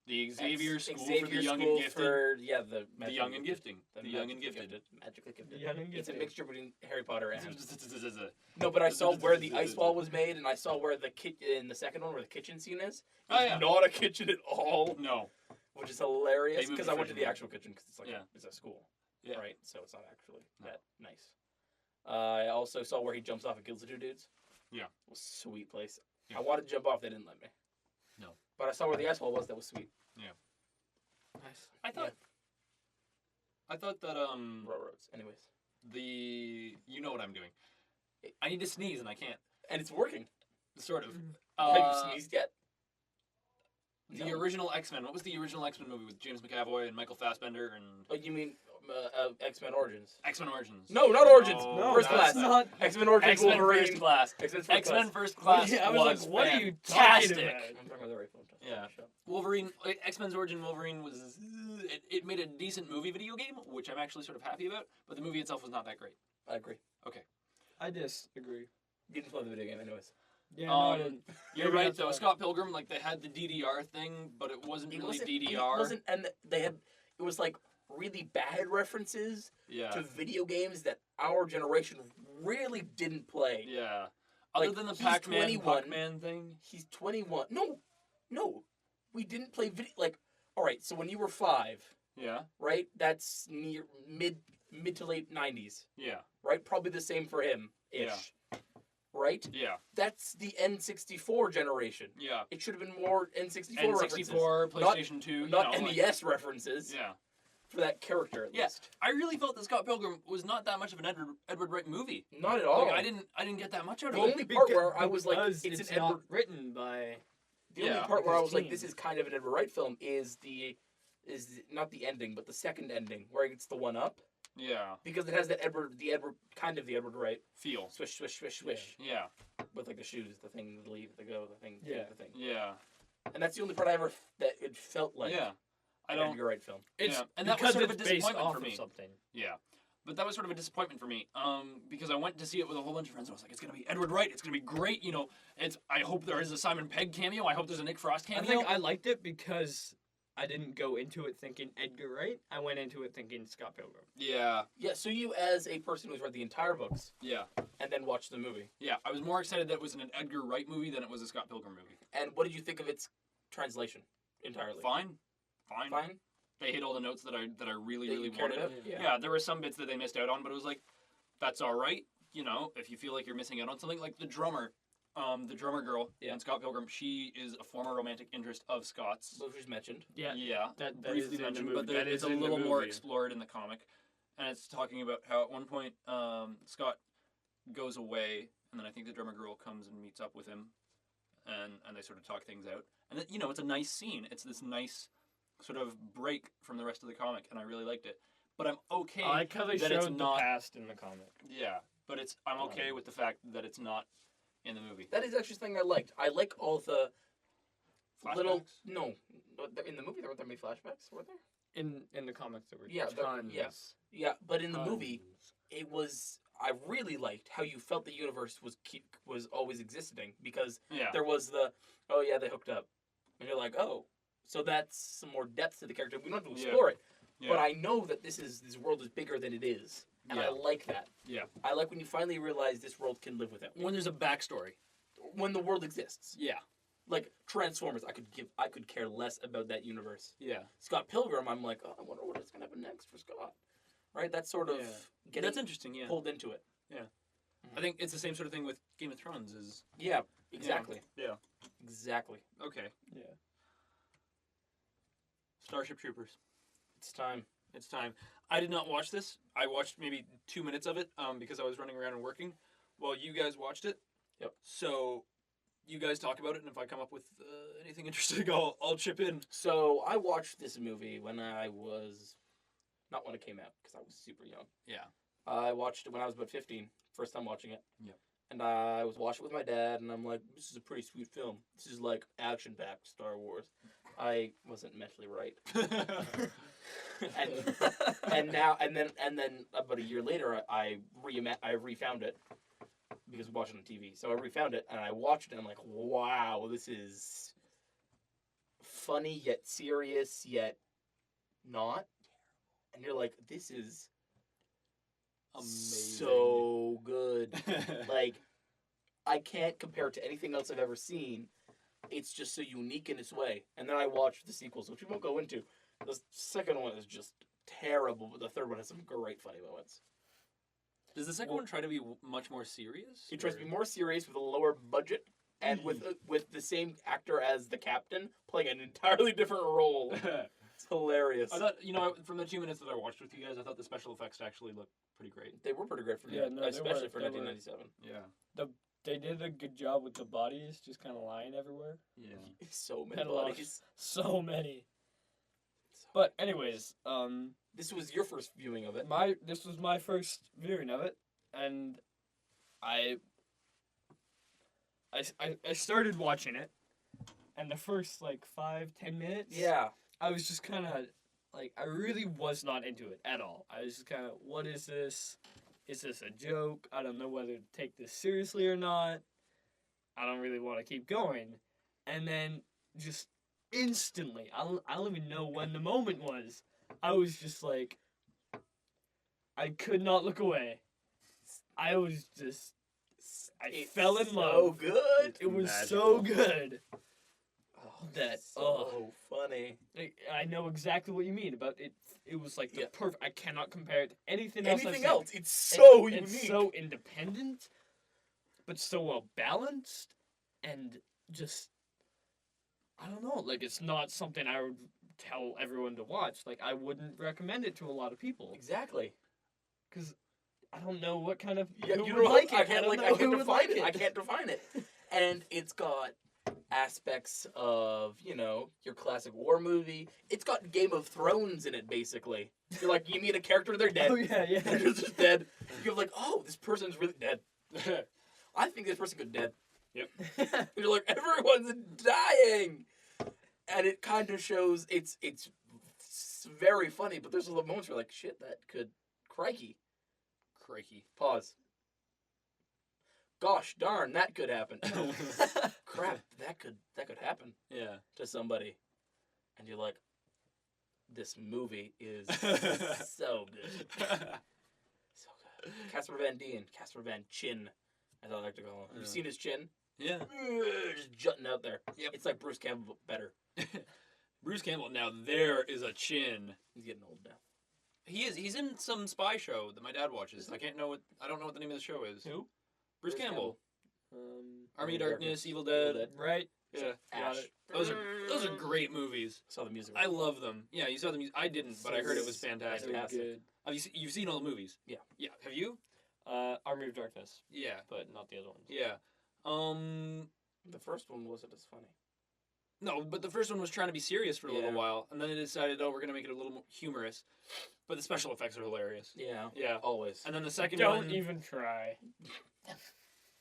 The Xavier School for Xavier the Young School and Gifted. for, the The magically Young and Gifting. The Young and magically Gifted. Magically gifted. The Young and It's a Gifted. mixture between Harry Potter and. Yeah. No, but I saw where the ice wall was made, and I saw where in the second one where the kitchen scene is. Oh, It's yeah. not a kitchen at all, No. which is hilarious They moved because the I went to fridge the in. actual kitchen because it's like Yeah. it's a school, Yeah. right? So it's not actually No. that nice. I also saw where he jumps off and kills the two dudes. Yeah. It was a sweet place. Yeah. I wanted to jump off, they didn't let me. No. But I saw where the ice wall was. That was sweet. Nice. I thought that Railroads. Anyways, you know what I'm doing. I need to sneeze and I can't. and it's working. Sort of. Have you sneezed yet? The No. original X-Men. What was the original X-Men movie with James McAvoy and Michael Fassbender and Oh, you mean X-Men Origins? X-Men Origins? No, not Origins. No, First that's class. not. X-Men Origins X-Men Wolverine. First Class. X-Men First X-Men First Class Class. Yeah, I was like, what are you talking fantastic. about? I'm talking about the right phone. Yeah. Wolverine, X-Men's Origin Wolverine was, it made a decent movie video game, which I'm actually sort of happy about, but the movie itself was not that great. I agree. I disagree. You didn't play the video game anyways. Yeah, no, I Um, didn't. You're Maybe right that's though. why. Scott Pilgrim, like they had the DDR thing, but it wasn't really It DDR. wasn't, and they had it was like really bad references Yeah. to video games that our generation really didn't play. Yeah. Other Like, than the he's Pac-Man, 21. Puckman thing. He's 21. No, we didn't play video. Like, all right, so when you were 5, Yeah. right? That's near mid to late 90s, Yeah. right? Probably the same for him ish. Yeah. Right? Yeah. That's the N64 generation. Yeah. It should have been more N64 references. N64, Not- PlayStation 2. Not you know, like- NES references yeah. for that character at Yeah. least. I really felt that Scott Pilgrim was not that much of an Edward Wright movie. Not at all. Like, I didn't get that much out of The it. only part where I was like, Because it's an not Edward. written by. The only Yeah. part where I was like, Team. this is kind of an Edward Wright film is not the ending, but the second ending where it gets the one up Yeah. because it has that the Edward Wright Feel. swish swish swish swish Yeah. with like the shoes, the thing, the leave, the go, the thing, Yeah. the thing. Yeah. And that's the only part I ever that it felt like Yeah. I an don't. Edgar Wright film. It's Yeah, and that was because sort of it's a based disappointment off for of me. something. Yeah. But that was sort of a disappointment for me, because I went to see it with a whole bunch of friends. I was like, "It's gonna be Edward Wright. It's gonna be great." You know, I hope there is a Simon Pegg cameo. I hope there's a Nick Frost cameo. I think I liked it because I didn't go into it thinking Edgar Wright. I went into it thinking Scott Pilgrim. Yeah. Yeah. So you, as a person who's read the entire books Yeah. and then watched the movie, Yeah. I was more excited that it was an Edgar Wright movie than it was a Scott Pilgrim movie. and what did you think of its translation entirely? Fine. Fine. They hit all the notes that I really That really you cared wanted. about? Yeah, there were some bits that they missed out on, but it was like, that's all right. You know, if you feel like you're missing out on something, like the drummer girl Yeah. in Scott Pilgrim, she is a former romantic interest of Scott's. Which was mentioned. Yeah, that briefly is in the mentioned, movie. but That it's is a in the little more movie. explored in the comic, and it's talking about how at one point Scott goes away, and then I think the drummer girl comes and meets up with him, and they sort of talk things out, and you know, it's a nice scene. It's this nice sort of break from the rest of the comic, and I really liked it. But I'm okay. I like how they that it's showed the not- past in the comic. Yeah, but I'm okay with the fact that it's not in the movie. That is actually something I liked. I like all the little Flashbacks? no in the movie there weren't that many flashbacks, were there? In the comics, there were Yeah, tons. Yeah, but in the movie Tons. it was. I really liked how you felt the universe was always existing because Yeah. there was they hooked up, and you're like, oh, so that's some more depth to the character. We don't have to Yeah. explore it, Yeah. but I know that this world is bigger than it is, and I Yeah. like that. Yeah. I like when you finally realize this world can live without me. When there's a backstory. When the world exists, Yeah. like Transformers, I could care less about that universe. Yeah. Scott Pilgrim, I'm like, oh, I wonder what is gonna happen next for Scott, right? That's sort of Yeah. getting That's interesting. Yeah. pulled into it. I think it's the same sort of thing with Game of Thrones. Is Yeah, exactly. Yeah. Exactly. Okay. Yeah. Starship Troopers. It's time. It's time. I did not watch this. I watched maybe 2 minutes of it because I was running around and working while you guys watched it. Yep. So you guys talk about it, and if I come up with anything interesting, I'll chip in. So I watched this movie when I was, not when it came out, because I was super young. Yeah. I watched it when I was about 15, first time watching it. Yep. And I was watching it with my dad, and I'm like, this is a pretty sweet film. This is like action-packed Star Wars. I wasn't mentally right. and then about a year later, I refound it because we watched it on TV. So I refound it and I watched it. And I'm like, wow, this is funny yet serious yet not. And you're like, this is Amazing. so good. Like, I can't compare it to anything else I've ever seen. It's just so unique in its way. And then I watched the sequels, which we won't go into. The second one is just terrible, but the third one has some great funny moments. Does the second one try to be much more serious? It tries to be more serious with a lower budget and with the same actor as the captain playing an entirely different role. It's hilarious. I thought, you know, from the 2 minutes that I watched with you guys, I thought the special effects actually looked pretty great. They were pretty great for Yeah, no, they especially were- for they were. 1997. Yeah. They did a good job with the bodies, just kind of lying everywhere. Yeah. So many Had a lot of- bodies. So many. But anyways, This was your first viewing of it. this was my first viewing of it, and I started watching it, and the first like 5-10 minutes, Yeah. I was just kind of like, I really was not into it at all. I was just kind of, what is this? Is this a joke? I don't know whether to take this seriously or not. I don't really want to keep going. And then just instantly, I don't even know when the moment was. I was just like, I could not look away. I was just, I fell in love. So good. It was Magical. so good. Oh, That so funny. I know exactly what you mean about it. It was like the Yeah. perfect. I cannot compare it to anything else. I've Anything seen. else? It's so It's unique. so independent, but so well balanced, and just I don't know. Like it's not something I would tell everyone to watch. Like I wouldn't recommend it to a lot of people Exactly. because I don't know what kind of Yeah, who you would know, like I it. can't don't like know I who can't would define like it. I can't define it. And it's got aspects of, you know, your classic war movie. It's got Game of Thrones in it, basically. You're like, you meet a character, they're dead. Oh yeah, yeah. They're just dead. You're like, oh, this person's really dead. I think this person could dead. You're like, everyone's dying. And it kind of shows it's very funny, but there's a little moments where you're like, shit, that could crikey. Pause. Gosh darn, that could happen. Crap, that could happen Yeah. to somebody. And you're like, this movie is so good. So good. Casper Van Dien, Casper Van Chin, as I like to call him. Have you Yeah. seen his chin? Yeah. Just jutting out there. Yep. It's like Bruce Campbell, but better. Bruce Campbell. Now there is a chin. He's getting old now. He is. He's in some spy show that my dad watches. I don't know what the name of the show is. Who? Bruce Campbell. Army of Army Darkness, Evil Evil Dead. Dead. Right. Yeah. Got Ash. it. Those are great movies. Saw the music. I love them. Yeah, you saw the music. I didn't, but I heard it was fantastic. Fantastic. Good. Have you've seen all the movies? Yeah. Yeah. Have you? Army of Darkness, Yeah. but not the other ones. Yeah. The first one wasn't as funny. No, but the first one was trying to be serious for a little Yeah. while, and then they decided, oh, we're gonna make it a little more humorous. But the special effects are hilarious. Yeah. Yeah. Always. And then the second Don't one, even try.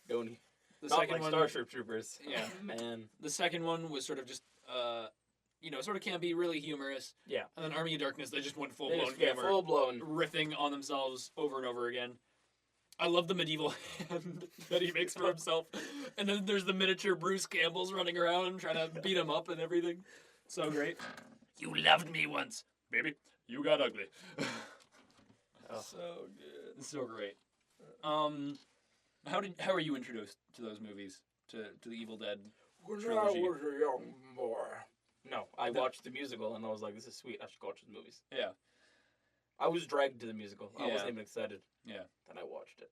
Don't. the Not second like one, Starship Troopers. Yeah. Man. the second one was sort of just, sort of can't be really humorous. Yeah. And then Army of Darkness, they just went full They blown just get humor, full blown. riffing on themselves over and over again. I love the medieval hand that he makes for himself, and then there's the miniature Bruce Campbell's running around trying to beat him up and everything. So great. You loved me once, baby. You got ugly. So good. So great. How are you introduced to those movies? To the Evil Dead? When Trilogy. I was a young boy. No, I watched the musical and I was like, this is sweet. I should go watch the movies. Yeah. I was dragged to the musical. I Yeah. wasn't even excited. Yeah. Then I watched it.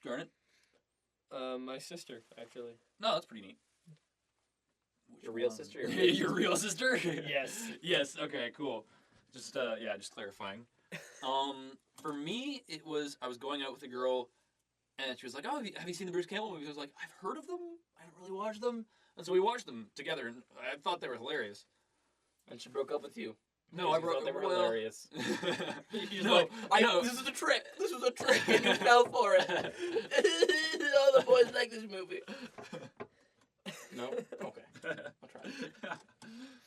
Garnet? My sister actually. No, that's pretty neat. Your real sister? Your real sister? Yes. Yes. Okay. Cool. Just just clarifying. For me, it was I was going out with a girl, and she was like, "Oh, have you seen the Bruce Campbell movies?" I was like, "I've heard of them. I haven't really watched them." And so we watched them together, and I thought they were hilarious. And she broke up with you. No, because I you broke. thought they were well, hilarious. You're no, like, no. this was a trick. This was a trick. And you fell for it. All the boys like this movie. No? Okay.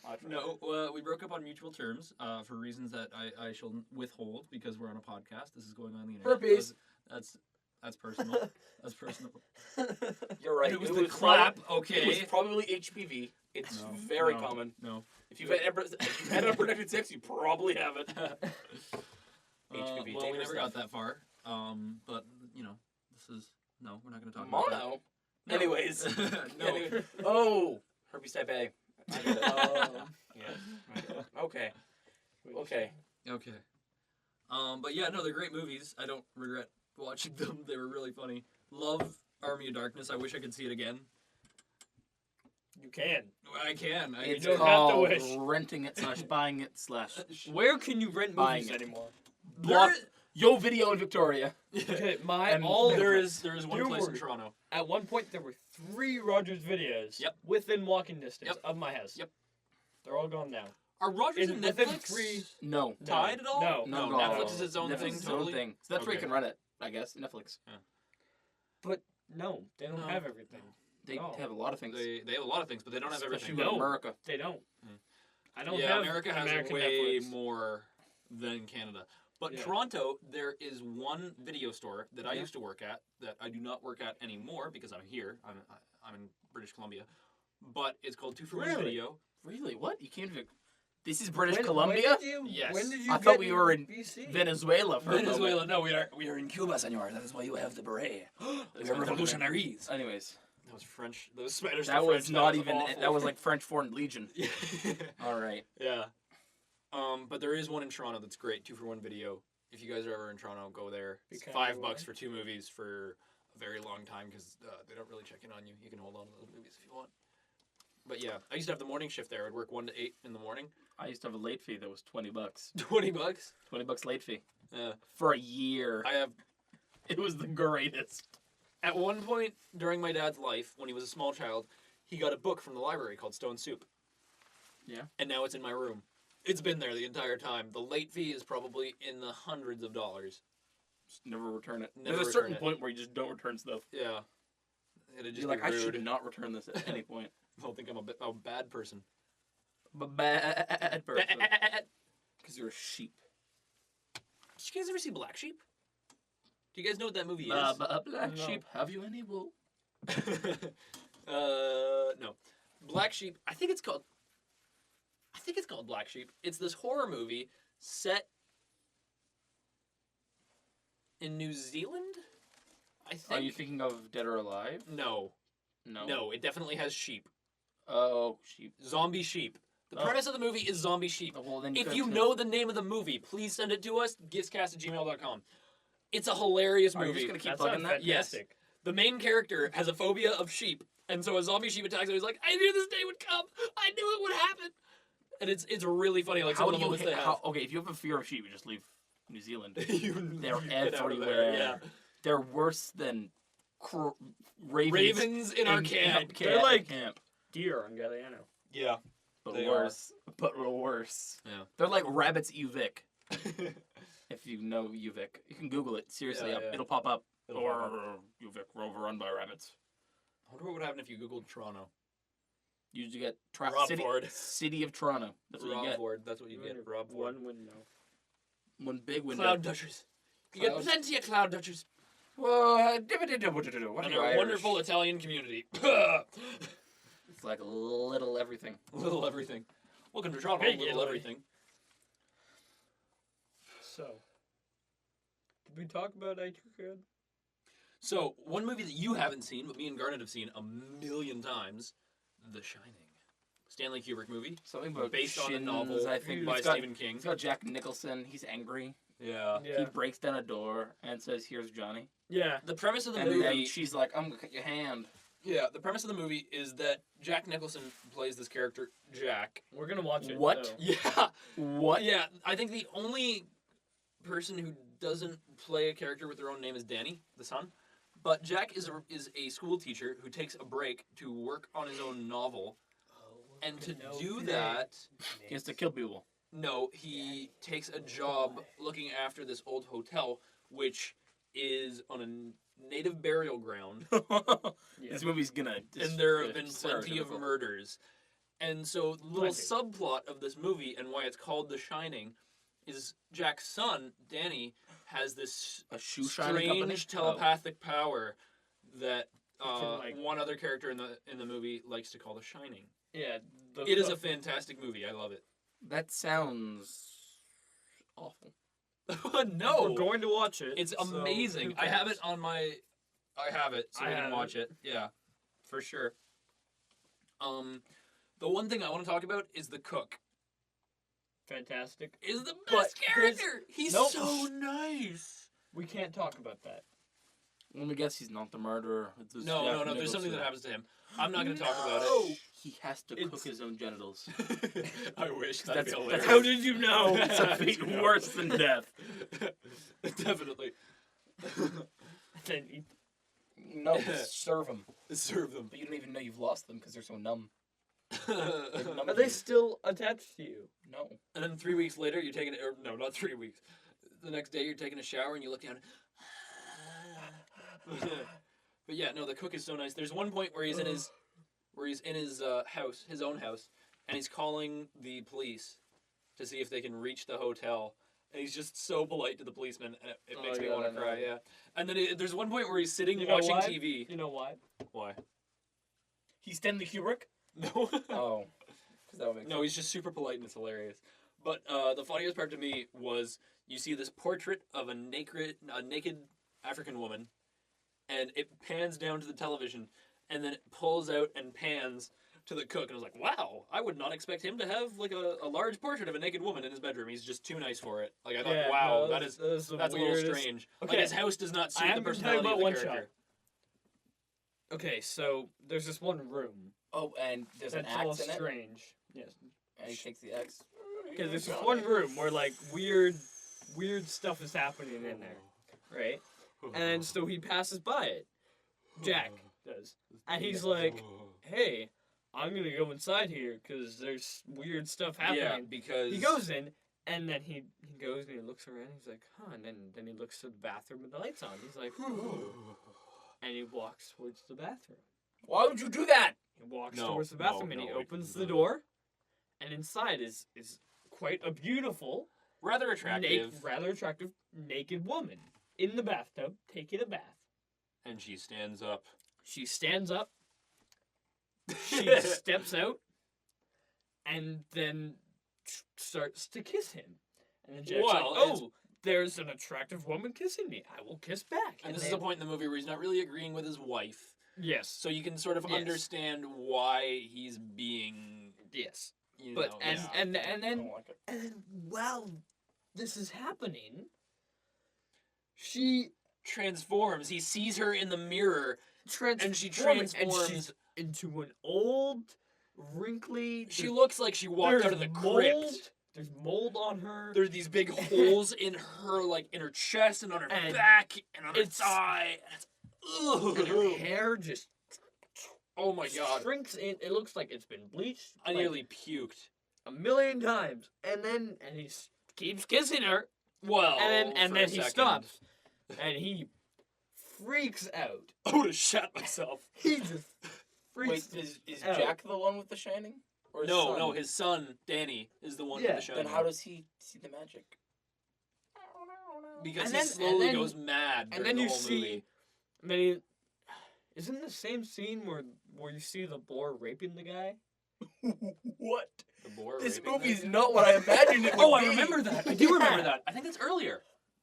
I'll try. No, we broke up on mutual terms for reasons that I shall withhold because we're on a podcast. This is going on the internet. Herpes. That's personal. That's personal. You're right. And it was It the was clap. It was Okay. probably HPV. It's No, very no, common. No. If you've had unprotected sex, you probably have it. HPV. Well, we dangerous never got stuff. that far. But this is no. We're not going to talk about Mono. that. Anyways. No. Anyway. Oh, herpes type A. I get it. Yeah. I get it. Okay. Okay. Okay. But yeah, no, they're great movies. I don't regret watching them. They were really funny. Love Army of Darkness. I wish I could see it again. You can. I can. It's don't have to called wish. renting it / buying it / Where can you rent Buying movies it. anymore? Block Yo Video in Victoria. Okay, And there is one There place in were- Toronto. At one point, there were 3 Rogers videos. Yep. Within walking distance Yep. of my house. Yep. They're all gone now. Are Rogers and within Netflix 3 No. tied at all? No. No. No. Netflix is its own Netflix thing. is its own Totally. thing. So that's where you Okay. can rent it, I guess. Netflix. But no, they don't No. have everything. They No. have a lot of things. They have a lot of things, but they don't have Especially everything. with No. America. They don't. Mm. I don't yeah, have America has American way Netflix. more than Canada. But Yeah. Toronto, there is one video store that I Yeah. used to work at that I do not work at anymore because I'm here. I'm in British Columbia, but it's called 2 for 1 Really? Video. Really? What? You came to... This is British When Columbia? Yes. When did you I thought get we to were in BC? Venezuela for a moment. Venezuela. No, we are in Cuba, senor. That is why you have the beret. We are revolutionaries. Anyways, That was French. That was Spanish. that to was French. not even... awful. That was like French Foreign Legion. Yeah. All right. Yeah. But there is one in Toronto that's great. 2 for 1 Video. If you guys are ever in Toronto, go there. Be It's kind $5 of for 2 movies for a very long time because they don't really check in on you. You can hold on to those movies if you want. But yeah, I used to have the morning shift there. I'd work 1 to 8 in the morning. I used to have a late fee that was $20. $20. $20 late fee Yeah. for a year. I have It was the greatest. at one point during my dad's life, when he was a small child, he got a book from the library called Stone Soup. Yeah. And now it's in my room. It's been there the entire time. The late fee is probably in the hundreds of dollars. Just never return it. Never There's a return certain it. point where you just don't return stuff. Yeah. It'd just You're like, be I rude. should not return this at any point. They'll think I'm a bad person. Bad person. Because you're a sheep. Did you guys ever see Black Sheep? Do you guys know what that movie is? Black No. sheep, have you any wool? No. Black Sheep. I think it's called Black Sheep. It's this horror movie set in New Zealand. I think. Are you thinking of Dead or Alive? No. No. No. It definitely has sheep. Oh, sheep. Zombie sheep. The Oh. premise of the movie is zombie sheep. Oh, well, then If could've you said- know the name of the movie, please send it to us. GIFTSCast@gmail.com. It's a hilarious Are you movie. just gonna keep That plugging sounds that? Yes. fantastic. The main character has a phobia of sheep, and so a zombie sheep attacks him. He's like, "I knew this day would come. I knew it would happen." And it's really funny. Like How some do of the you moments they have. okay, if you have a fear of sheep, you just leave New Zealand. They're you get out of there, everywhere. Yeah. They're worse than ravens. Ravens in our in camp. They're like- camp. Deer on Galliano. Yeah. But They worse. But worse. Yeah. They're like rabbits UVic. If you know UVic, you can Google it. Seriously, Yeah, yeah. it'll pop up. It'll or pop up. UVic overrun by rabbits. I wonder what would happen if you googled Toronto. You get Rob city, Ford. city of Toronto. That's what Rob you get. Ford. That's what you get. Rob Ford. One window. One big window. Cloud Dutchers. You get Cloud- plenty of Cloud Dutchers. Whoa, what And are you a Irish? wonderful Italian community. It's like little everything. Little everything. Welcome to Toronto. Big Little Italy. everything. So, did we talk about Edgar? So, one movie that you haven't seen, but me and Garnet have seen a million times, The Shining. Stanley Kubrick movie. Something about Based on a shins, novel I think. by It's got- Stephen King. It's got Jack Nicholson. He's angry. Yeah. He breaks down a door and says, "Here's Johnny." Yeah. The premise of the And movie. then she's like, "I'm gonna cut your hand." Yeah, the premise of the movie is that Jack Nicholson plays this character, Jack. We're gonna watch it. What? though. Yeah. What? Yeah, I think the only person who doesn't play a character with their own name is Danny, the son. But Jack is a school teacher who takes a break to work on his own novel. And to do that, He has to kill people. no, he takes a job looking after this old hotel, which is on a native burial ground. Yeah. This movie's gonna. And there have been it's plenty of stereotypical. murders. And so the little Plenty. subplot of this movie and why it's called The Shining is Jack's son, Danny, has this A shoe shining company. strange telepathic power that can, like- one other character in the movie likes to call The Shining. Yeah. It is a fantastic movie. I love it. That sounds awful. No, We're going to watch it. it's so amazing. who I have cares? it on my. I have it, so I we can have watch it. Yeah, for sure. The one thing I want to talk about is the cook. Fantastic. Is the But best here's- character. He's Nope. so nice. We can't talk about that. Let me guess, he's not the murderer. It's just No, Jack no. There's something that Nicholson. happens to him. I'm not going to talk about No! He has to cook It's- his own genitals. it. I wish That's- that'd be that's hilarious. How did you know? That's a fate worse than death. Definitely. Then eat- No, serve them. Serve them. But you don't even know you've lost them because they're so numb. Are they still attached to you? No. And then 3 weeks later, you're taking or no, not 3 weeks. The next day, you're taking a shower and you look down. But yeah, no, the cook is so nice. There's one point where he's in his house, his own house, and he's calling the police to see if they can reach the hotel. and he's just so polite to the policeman, and it makes me yeah, want I to know. cry. Yeah, and then there's one point where he's sitting You know watching why? TV. You know why? Why? He's Stanley Kubrick. No. Oh, because that would make No, he's just super polite and it's hilarious. But the funniest part to me was you see this portrait of a naked African woman, and it pans down to the television, and then it pulls out and pans to the cook, and I was like, wow, I would not expect him to have like a large portrait of a naked woman in his bedroom. He's just too nice for it. Like I thought, Yeah, wow, no, that's the a little weirdest- strange. Okay. Like his house does not suit I the am gonna tell you personality about of the one character. shot. Okay, so there's this one room Oh, and there's an that's all axe in it, strange. Yes. and he takes the axe. Okay, there's this one room where like weird stuff is happening in there, right? And so he passes by it. Jack does, and he's like, "Hey, I'm gonna go inside here because there's weird stuff happening." Yeah, because He goes in, and then he goes and he looks around. He's like, "Huh?" And then he looks to the bathroom and the lights on. He's like, and he walks towards the bathroom. Why would you do that? He walks No, towards the bathroom and he opens the door, and inside is quite a beautiful, rather attractive, rather attractive naked woman in the bathtub taking a bath. and she stands up. She stands up. She steps out, and then starts to kiss him. And then Jack's Well, like, "Oh, there's an attractive woman kissing me. I will kiss back." And this is a point in the movie where he's not really agreeing with his wife. Yes. So you can sort of Yes. understand why he's being, Yes. you But know, and yeah. and I and don't then like it. and then while this is happening, she transforms. He sees her in the mirror, transforms and she and transforms. she's into an old, wrinkly. She looks like she walked out of the crypt. There's mold on her. There's these big holes in her, like in her chest and on her And back and on her it's- thigh. And it's, And her ugh. hair just Oh my god! shrinks in. It looks like it's been bleached I like, nearly puked. a million times, and he keeps kissing her, Well, and for then a he second. stops, and he freaks out. I would have shot myself. He just Wait, freaks. is out. Jack the one with the shining? Or his No, son? no, his son Danny is the one Yeah, with the Then shining. how does he see the magic? Because And he then- slowly and then- goes mad. and during then the you whole see, movie. then he, isn't the same scene where you see the boar raping the guy? What? The boar This raping movie's the guy? not what I imagined it would Oh, be. I remember that. I do remember Yeah. that. I think that's earlier.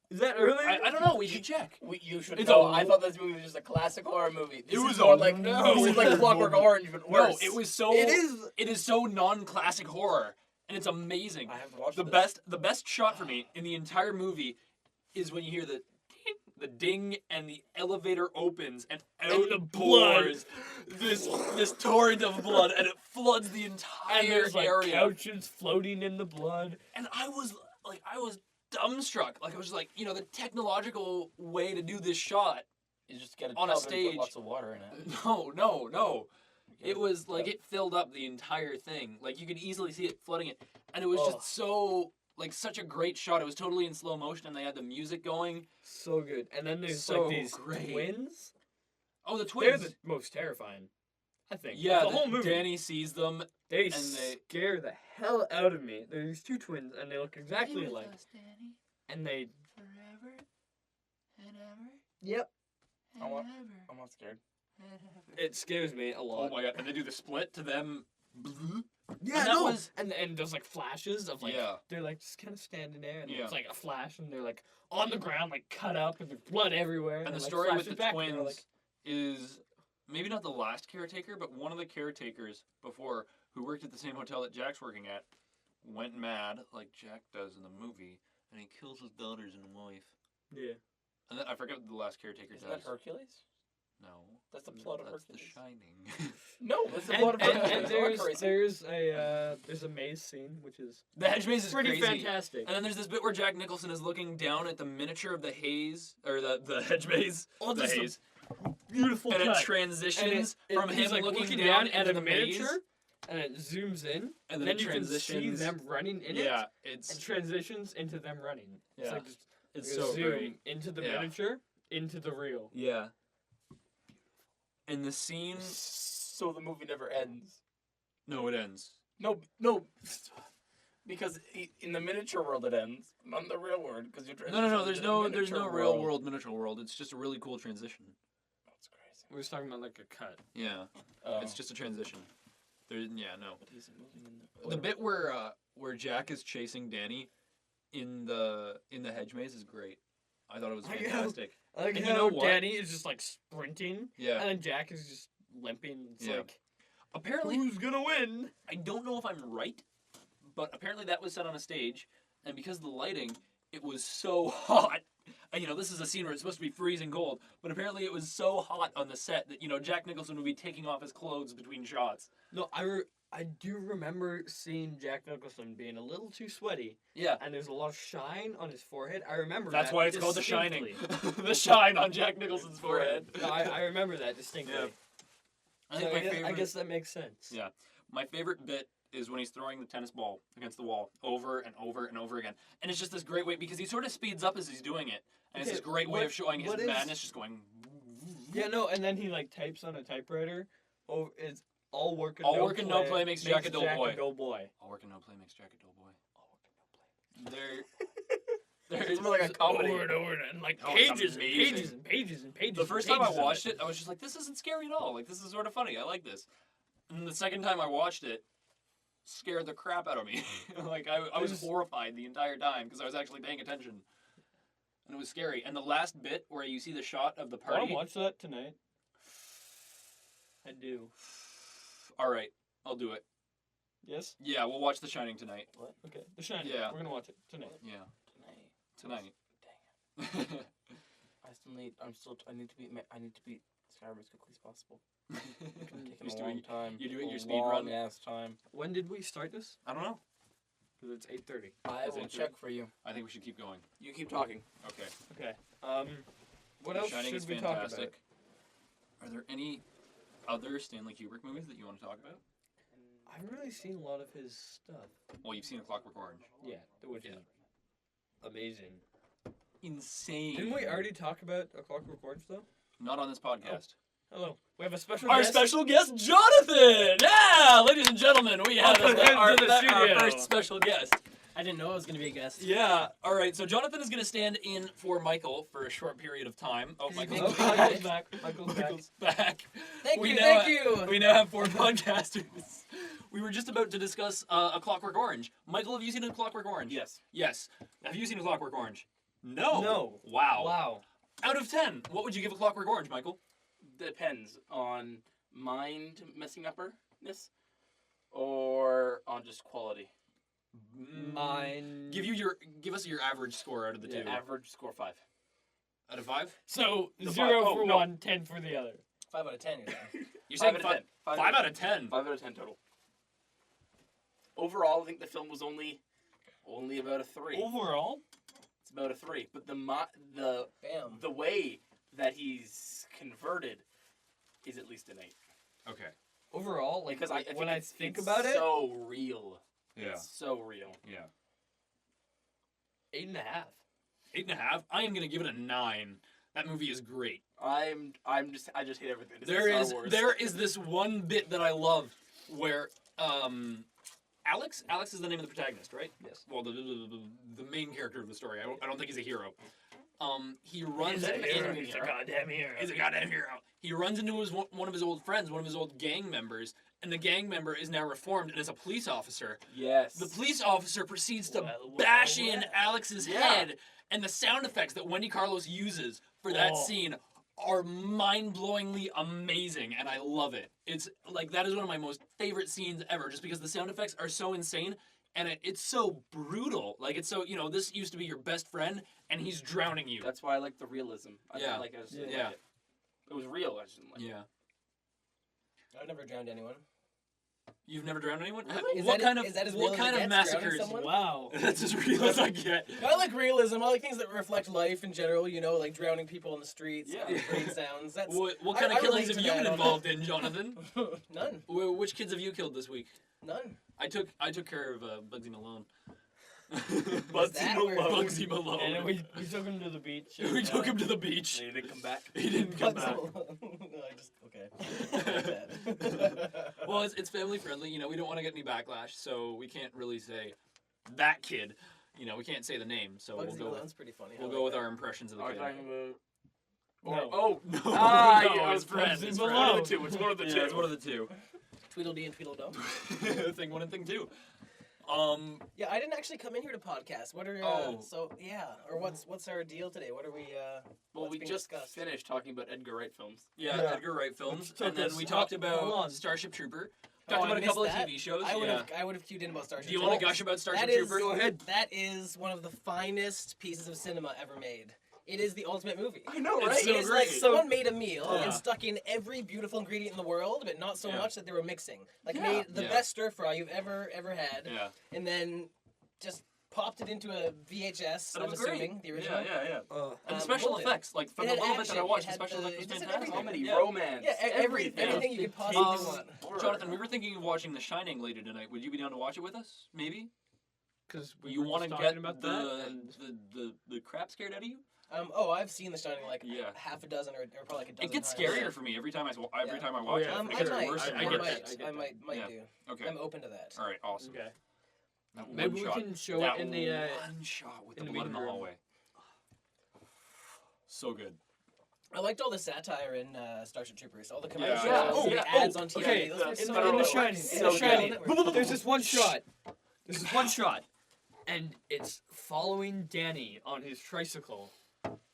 Is that earlier? I don't know. We should check. You should It's know. a- I thought this movie was just a classic horror movie. This It was is more a like no. this is like Clockwork Orange, but worse. No, it was so. It is. It is so non-classic horror, and it's amazing. I have to watch The this. best shot for me in the entire movie is when you hear the ding, and the elevator opens, and out the blood. pours this torrent of blood, and it floods the entire And there's like area. couches floating in the blood. And I was dumbstruck. Like I was like, you know, the technological way to do this shot. You just get a on a tub and stage. put lots of water in it. No. It was like it filled up the entire thing. Like you could easily see it flooding it, and it was Oh. just so like such a great shot. It was totally in slow motion, and they had the music going. So good. And then there's So like these great. twins. Oh, the They're twins. the most terrifying, I think. Yeah, the whole movie. Danny sees them. They and they- scare the hell out of me. They're these two twins, and they look exactly alike. Danny, And they. forever and ever Yep. I'm not scared. It scares me a Oh lot. my god! And they do the split to them. Yeah, And that no. was- And there's like flashes of like Yeah. they're like just kind of standing there, and Yeah. it's like a flash, and they're like on the ground, like cut up, and there's blood everywhere. And the it, like, story with flashes the back, and twins they're like, is maybe not the last caretaker, but one of the caretakers before who worked at the same hotel that Jack's working at went mad like Jack does in the movie, and he kills his daughters and wife. yeah. And then I forget what the last caretaker Isn't that does. Hercules? No, That's the plot of that's The Hercules. Shining. No, that's the And, plot of and, Hercules. and I'm not crazy. there's a maze scene which is The hedge maze is pretty crazy. fantastic. And then there's this bit where Jack Nicholson is looking down at the miniature of the haze, or the hedge maze, Oh, the this is a haze, beautiful and it cut. transitions And from he's, him like, looking down down at into a the maze, miniature, and it zooms in, and then then it you can see transitions. them running in Yeah, it, and it's transitions into them running. It's Yeah. like just it's a so zoom great. into the Yeah. miniature, into the real. Yeah. And the scene. So the movie never ends. No, it ends. No, Because in the miniature world it ends, not in the real world. Because you're No. There's no miniature real world miniature world. It's just a really cool transition. That's crazy. We was talking about like a cut. Yeah, Oh. it's just a transition. No. But he's moving in The bit where Jack is chasing Danny in the hedge maze is great. I thought it was I know. fantastic. Like And how you know what? Danny is just like sprinting, Yeah. and then Jack is just limping. It's Yeah. like, Apparently, who's gonna win? I don't know if I'm right, but apparently that was set on a stage, and because of the lighting, it was so hot. And, this is a scene where it's supposed to be freezing cold, but apparently it was so hot on the set that Jack Nicholson would be taking off his clothes between shots. No, I do remember seeing Jack Nicholson being a little too sweaty, Yeah. and there's a lot of shine on his forehead. I remember That's that why it's called The Shining. distinctly. The shine on Jack Nicholson's forehead. No, I remember that distinctly. Yeah. I So think I guess that makes sense. Yeah. My favorite bit is when he's throwing the tennis ball against the wall over and over and over again. And it's just this great way because he sort of speeds up as he's doing it. And it's Okay, this great way of showing his what is- madness just going. Yeah, no, and then he like types on a typewriter. Oh, it's all work and All no work and no play makes Jack a dull boy. a dull boy. All work and no play makes Jack a dull boy. All work and no play. There, It's more like a comedy. Over and over and like Oh, it's pages and amazing. pages and pages and pages. The and first time I pages of watched it, I was just like, this isn't scary at all. Like, this is sort of funny. I like this. And the second time I watched it, scared the crap out of me. Like, I was There's- horrified the entire time because I was actually paying attention. And it was scary. And the last bit where you see the shot of the Want party. to watch that tonight? I do. All right, I'll do it. Yes. Yeah, we'll watch The Shining tonight. Okay. The Shining. Yeah. We're gonna watch it tonight. Yeah, Tonight. tonight. Dang it. I need to beat Skyrim as quickly as possible. It's taking a long time. you're doing a your speed run? long ass time. When did we start this? I don't know. Because it's 8:30. I Is will it check for you. I think we should keep going. You keep talking. Okay. Okay. What The else Shining should is we talk about? fantastic. Are there any other Stanley Kubrick movies that you want to talk about? I haven't really seen a lot of his stuff. Well, you've seen A Clockwork Orange. Yeah, which is amazing. Insane. Didn't we already talk about A Clockwork Orange though? Not on this podcast. Hello. We have a special Our guest. special guest, Jonathan! Yeah, ladies and gentlemen, we have Welcome to the our studio. first special guest. I didn't know I was going to be a guest. Yeah, all right, so Jonathan is going to stand in for Michael for a short period of time. Oh, Michael's Oh, back. Michael's back. Michael's back. Michael's back. Thank We you, now thank ha- you. We now have 4 podcasters. We were just about to discuss A Clockwork Orange. Michael, have you seen A Clockwork Orange? Yes. Yes. Have you seen A Clockwork Orange? No. No. Wow. Wow. Out of 10, what would you give A Clockwork Orange, Michael? Depends on mind messing upperness or on just quality. Mine. Give us your average score out of the The two. average score 5. Out of 5? So The 0 five- for no. one, 10 for the other. 5 out of 10, you're saying. You're 5 saying out of 10. 5 out of 10. 5 out of 10 total. Overall, I think the film was only about a 3. Overall? It's about a 3. But Bam. the way that he's converted is at least an 8. Okay. Overall, like Because when I it's think about it, so real. Yeah. It's so real. Yeah. 8.5. 8.5. I am gonna give it a 9. That movie is great. I just hate everything. It's Star Wars. There is this one bit that I love where Alex is the name of the protagonist, right? Yes. Well, the main character of the story. I don't think he's a hero. He runs. He's a in- He's a goddamn hero. He's a goddamn hero. He runs into one of his old friends, one of his old gang members, and the gang member is now reformed and is a police officer. Yes. The police officer proceeds to Well, bash well, in well. Alex's Yeah. head, and the sound effects that Wendy Carlos uses for that Oh. scene are mind-blowingly amazing, and I love it. It's like that is one of my most favorite scenes ever, just because the sound effects are so insane, and it's so brutal. Like it's so this used to be your best friend, and he's drowning you. That's why I like the realism. I Yeah. didn't like it. I just didn't Yeah. like it. It was real. I just didn't like it. Yeah. I've never drowned anyone. You've never drowned anyone? Is What that kind it- of is that as what real as kind it of gets, drowning massacres? someone? Wow. That's as real as I get. I like realism. I like things that reflect life in general, like drowning people on the streets, Yeah. brain sounds. That's What kind of I killings relate have to you been that. involved in, Jonathan? None. Which kids have you killed this week? None. I took care of Bugsy Malone. Bugsy that Malone. where- Bugsy Malone. And then we took him to the beach. We took him to the beach. They didn't come back. He didn't come back. No, I just okay. Well, it's family friendly. We don't want to get any backlash, so we can't really say that kid. You know, we can't say the name, so Bugsy we'll go with Malone's pretty funny. we'll go with our impressions of the Are kid. you talking about? No. Oh, No, ah, no, yeah, his friend. Bugsy His Malone. friend. one of the two. It's one of the two. Yeah, it's one of the two. Tweedledee and Tweedledum. Thing 1 and thing 2. Yeah, I didn't actually come in here to podcast. What are what's our deal today? What are we? Well, what's we being just discussed? finished talking about Edgar Wright films. Yeah, Yeah. Edgar Wright films, Took and then us- we talked hold about on. Starship Trooper. Oh, Talked I about a missed couple that. of TV shows. I would yeah. have queued in about Starship. Do you want to Troopers. gush about Starship That is, Troopers? Go ahead. That is one of the finest pieces of cinema ever made. It is the ultimate movie. I know, It's right? so It is great. like someone made a meal Yeah. and stuck in every beautiful ingredient in the world, but not so Yeah. much that they were mixing. Like Yeah. made the Yeah. best stir fry you've ever had, Yeah. and then just popped it into a VHS. And it I'm was great. assuming the original. Yeah. Uh, And the special golden. effects, like from It the had little bit that I action, watched, it the had special the- effects was it just had fantastic. Comedy, Yeah. romance, Yeah, everything. everything you could Um, possibly want. Jonathan, we were thinking of watching The Shining later tonight. Would you be down to watch it with us? Maybe. Because we You want to get about the, that. And the crap scared out of you? I've seen The Shining like Yeah. half a dozen or probably like a dozen It gets times. scarier for me every time I Yeah. watch yeah. it. I It gets might, worse and I get worse. that. I get I might Yeah. do. Okay. I'm open to that. All right. Awesome. okay. That Maybe one we shot. can show that it in the. one shot with in the the blood in the meeting room. hallway. So good. I liked all the satire in Starship Troopers, all the commercials, Yeah. all the Yeah. ads on TV. Okay, Those were in so the good. Shining, in So the Shining, good. there's this one shot. There's this one shot, and it's following Danny on his tricycle.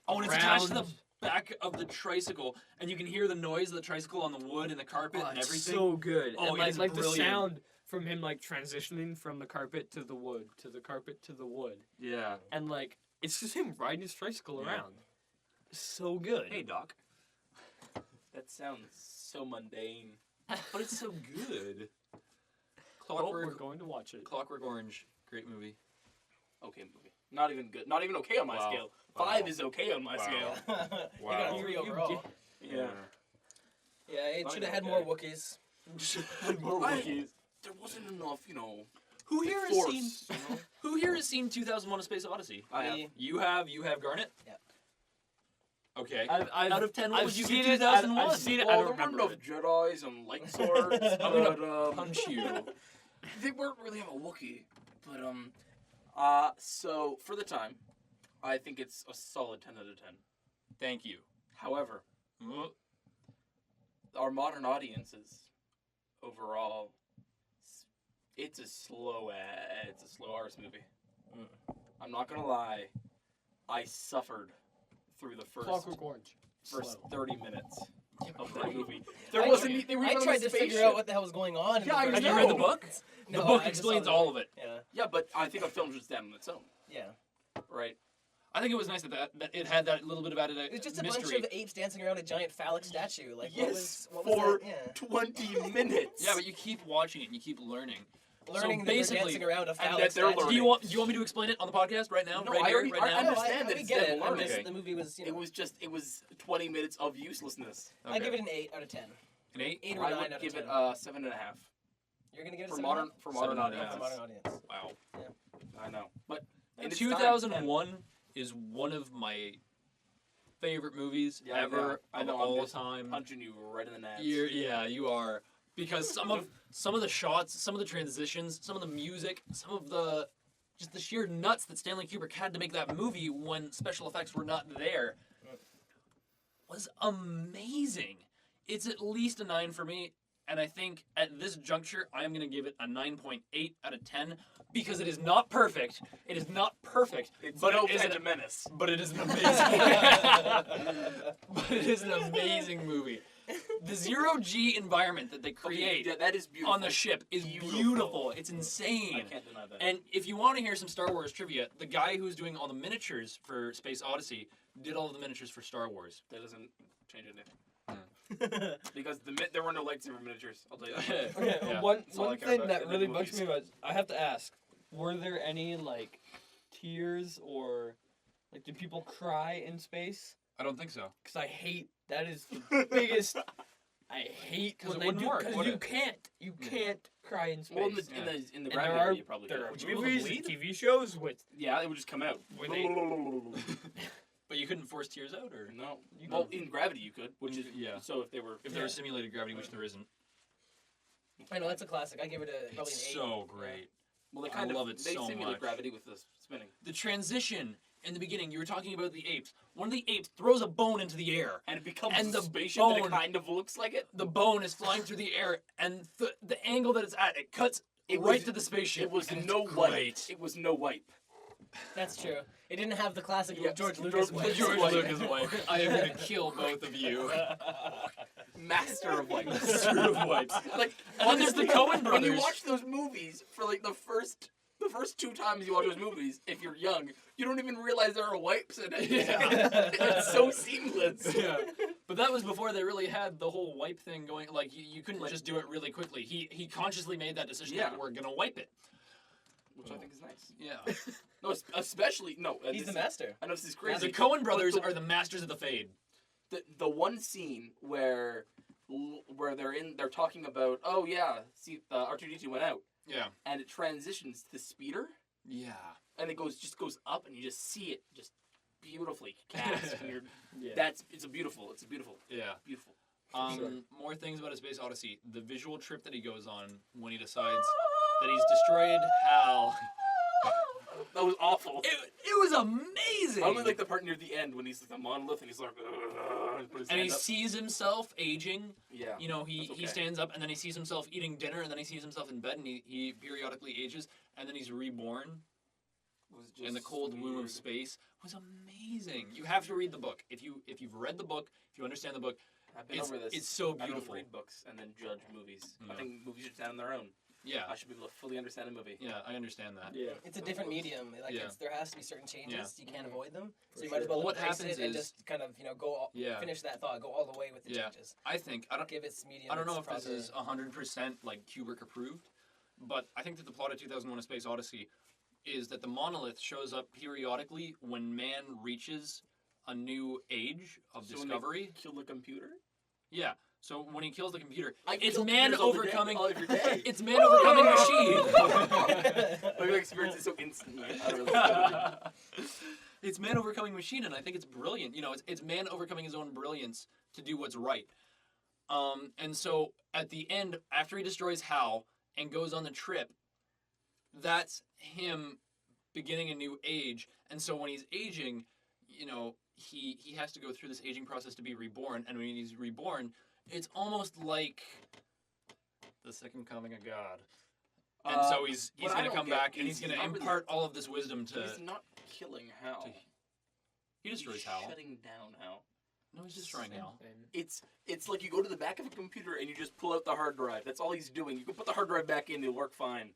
Oh, and it's attached to the Around- back of the tricycle, and you can hear the noise of the tricycle on the wood and the carpet and it's everything. so good. Oh, and it is like the brilliant. sound from him like transitioning from the carpet to the wood to the carpet to the wood, Yeah. and like it's just him riding his tricycle Yeah. around. So good. Hey, Doc. That sounds so mundane. But it's so good. Well, we're Clockwork, going to watch it. Clockwork Orange, great movie. Okay, movie. Not even good. Not even okay on my Wow. scale. Wow. 5 is okay on my Wow. scale. You got a 3 You overall. did- Yeah. Yeah, it Not should have even had more okay. Wookiees. More I- Wookiees. There wasn't enough, Who here has force. seen? Who here has seen 2001: A Space Odyssey? I have. Me. You have. You have Garnet. Yeah. Okay. I've, Out of 10, what I've would you seen give it. I've 2001? seen it. I Well, don't there weren't remember enough it. Jedis and light swords, I'm but Punch you. they weren't really of a Wookiee. But so for the time, I think it's a solid 10 out of 10. Thank you. However, Uh, our modern audiences overall, it's a slow arse movie. I'm not gonna lie, I suffered through the first Clockwork Orange. first Slow. 30 minutes of that Right. movie. I- There wasn't. They were I even on tried the to figure spaceship. out what the hell was going on. in Yeah, I the first Have you know. read the movie. book? No, The book I just saw explains the all movie. of it. Yeah, Yeah, but I think a film should stand on its own, yeah. right? I think it was nice that it had that little bit of added It's just a mystery. bunch of apes dancing around a giant phallic statue. Like Yes, what was for that? Yeah. 20 minutes. Yeah, but you keep watching it and you keep learning. Learning that they're basically- dancing around a and phallic that they're statue. Do you want me to explain it on the podcast right now? No, right I here, already- right I now? understand that we it's get dead it. I'm learning. just, the movie was, It was 20 minutes of uselessness. I give it an 8 out of 10. An 8? 8 or I 9 would out of give 10. it a 7.5 You're gonna get it for a modern 7.5? for modern 7.5. audience. For modern audience. Wow. I know, but in its 2001 is one of my favorite movies Yeah, I ever know. I of know, I'm all just time. punching you right in the nuts. You are. Because some of the shots, some of the transitions, some of the music, some of the just the sheer nuts that Stanley Kubrick had to make that movie when special effects were not there was amazing. It's at least a 9 for me, and I think at this juncture I am going to give it a 9.8 out of 10 because it is not perfect. It is not perfect, It's but no it is Phantom Menace. but it is an amazing. But it is an amazing movie. The zero-G environment that they create Okay, that is beautiful. on the ship is beautiful. It's insane. I can't deny that. And if you want to hear some Star Wars trivia, the guy who's doing all the miniatures for Space Odyssey did all of the miniatures for Star Wars. That doesn't change anything. Because there were no lightsaber miniatures. I'll tell you that. Okay, Yeah. one all I one care thing about that in the really bugs movies. me about I have to ask, were there any like tears or like did people cry in space? I don't think so. Because I hate that is the biggest. I hate 'Cause when it they wouldn't do work, because would you it? can't cry in space. Well, in the Yeah. in the and gravity, you probably there could. are Would you be able to movies and bleed? TV shows with Yeah, it would just come out. Were they- But you couldn't force tears out, or No. You Well, could- in gravity you could, which is Yeah. So if they were if there was simulated gravity, which there isn't. I know, that's a classic. I give it probably It's an 8. so great. Well, they I kind love of it they so simulate much. gravity with the spinning. The transition in the beginning, you were talking about the apes. One of the apes throws a bone into the air. And it becomes And a the spaceship and it bone- kind of looks like it. The bone is flying through the air, and the angle that it's at, it cuts It right was- to the spaceship. It was and it's no wipe. great. It was no wipe. That's true. It didn't have the classic Yeah, George George Lucas Lucas way. George wipe. Lucas wipe. I am gonna kill both of you. Master of wipes. Master of wipes. Like, And then there's the Coen When you brothers. watch those movies for like the first 2 times you watch those movies, if you're young, you don't even realize there are wipes in it. Yeah. It's so seamless. Yeah. But that was before they really had the whole wipe thing going. Like you couldn't Like- just do it really quickly. He consciously made that decision Yeah. that we're gonna wipe it. Which I think is nice. Yeah. No, especially no. He's this the is- master. I know this is The crazy. Coen brothers but are the masters of the fade. the one scene where they're talking about, oh yeah, see R2D2 went out, Yeah. and it transitions to the speeder, Yeah. and it goes up, and you just see it just beautifully cast. And Yeah. it's beautiful. Yeah. Beautiful. Sure. More things about A Space Odyssey. The visual trip that he goes on when he decides that he's destroyed Hal. That was awful. It was amazing. I only like the part near the end when he's like the monolith and he's like, put his and he hand up. sees himself aging. Yeah. You know, he That's okay. stands up and then he sees himself eating dinner and then he sees himself in bed and he periodically ages and then he's reborn Was in the just cold womb of weird. space. It was amazing. You have to read the book. If you've read the book, if you understand the book, I've been it's, over this. it's so I don't beautiful. read books and then judge movies. I Yeah. think movies should stand on their own. Yeah. I should be able to fully understand a movie. Yeah, I understand that. Yeah. It's a different medium. Like Yeah. there has to be certain changes. You can't avoid them. So you For might as well sure. What embrace happens it and is- just kind of go Yeah. finish that thought, go all the way with the Yeah. changes. I think I don't Give its medium. I don't know its if this proper- is 100% like Kubrick approved, but I think that the plot of 2001: A Space Odyssey is that the monolith shows up periodically when man reaches a new age of So when they discovery. Kill the computer. Yeah. So when he kills the computer, I it's kill man computers all the day- overcoming. all every day. It's man overcoming machine. My experience is so instantly. I don't know. It's man overcoming machine, and I think it's brilliant. You know, it's man overcoming his own brilliance to do what's right. And so at the end, after he destroys Hal and goes on the trip, that's him beginning a new age. And so when he's aging, you know, he has to go through this aging process to be reborn. And when he's reborn, it's almost like the second coming of God. And so he's what I gonna don't come get back and is he's gonna not really- impart all of this wisdom to. He's not killing Hal. to- He destroys He's Hal. shutting down Hal. No, he's destroying Hal. It's like you go to the back of a computer and you just pull out the hard drive. That's all he's doing. You can put the hard drive back in; it'll work fine.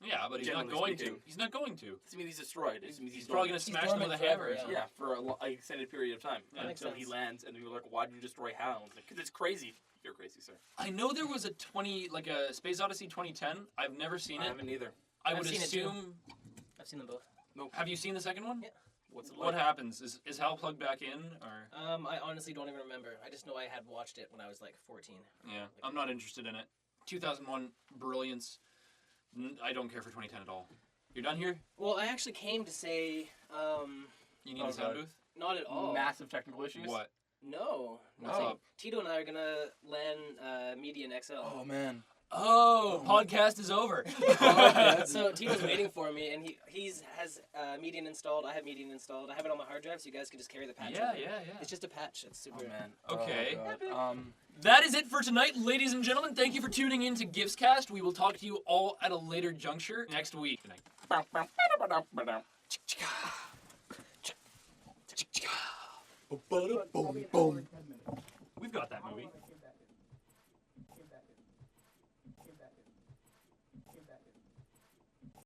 Yeah, but he's not Generally going speaking. to. He's not going to. Doesn't mean he's destroyed. It just means He's probably gonna He's smash them with a dormant hammer. forever, Yeah, for an extended period of time That makes until he sense. lands, and you're like, "Why did you destroy Hal?" Because it's crazy. You're crazy, sir. I know there was a a Space Odyssey 2010. I've never seen I it. haven't either. I I've would seen it too. assume. I've seen them both. Have you seen the second one? Yeah. What's it What like? happens? Is Hal plugged back in or? I honestly don't even remember. I just know I had watched it when I was like 14. Yeah, I'm not interested in it. 2001 brilliance. I don't care for 2010 at all. You're done here? Well, I actually came to say, You need Oh, a sound God. booth? not at all. Massive technical issues. What? No. What's nothing. up? Tito and I are gonna land Median XL. Oh man. Oh, podcast is over. So Tito's waiting for me, and he has Median installed. I have Median installed. I have it on my hard drive, so you guys can just carry the patch. Yeah, over. yeah. It's just a patch. It's super. Oh man. Okay. Oh, God. That is it for tonight, ladies and gentlemen. Thank you for tuning in to GIFTSCast. We will talk to you all at a later juncture next week. Good night. We've got that movie.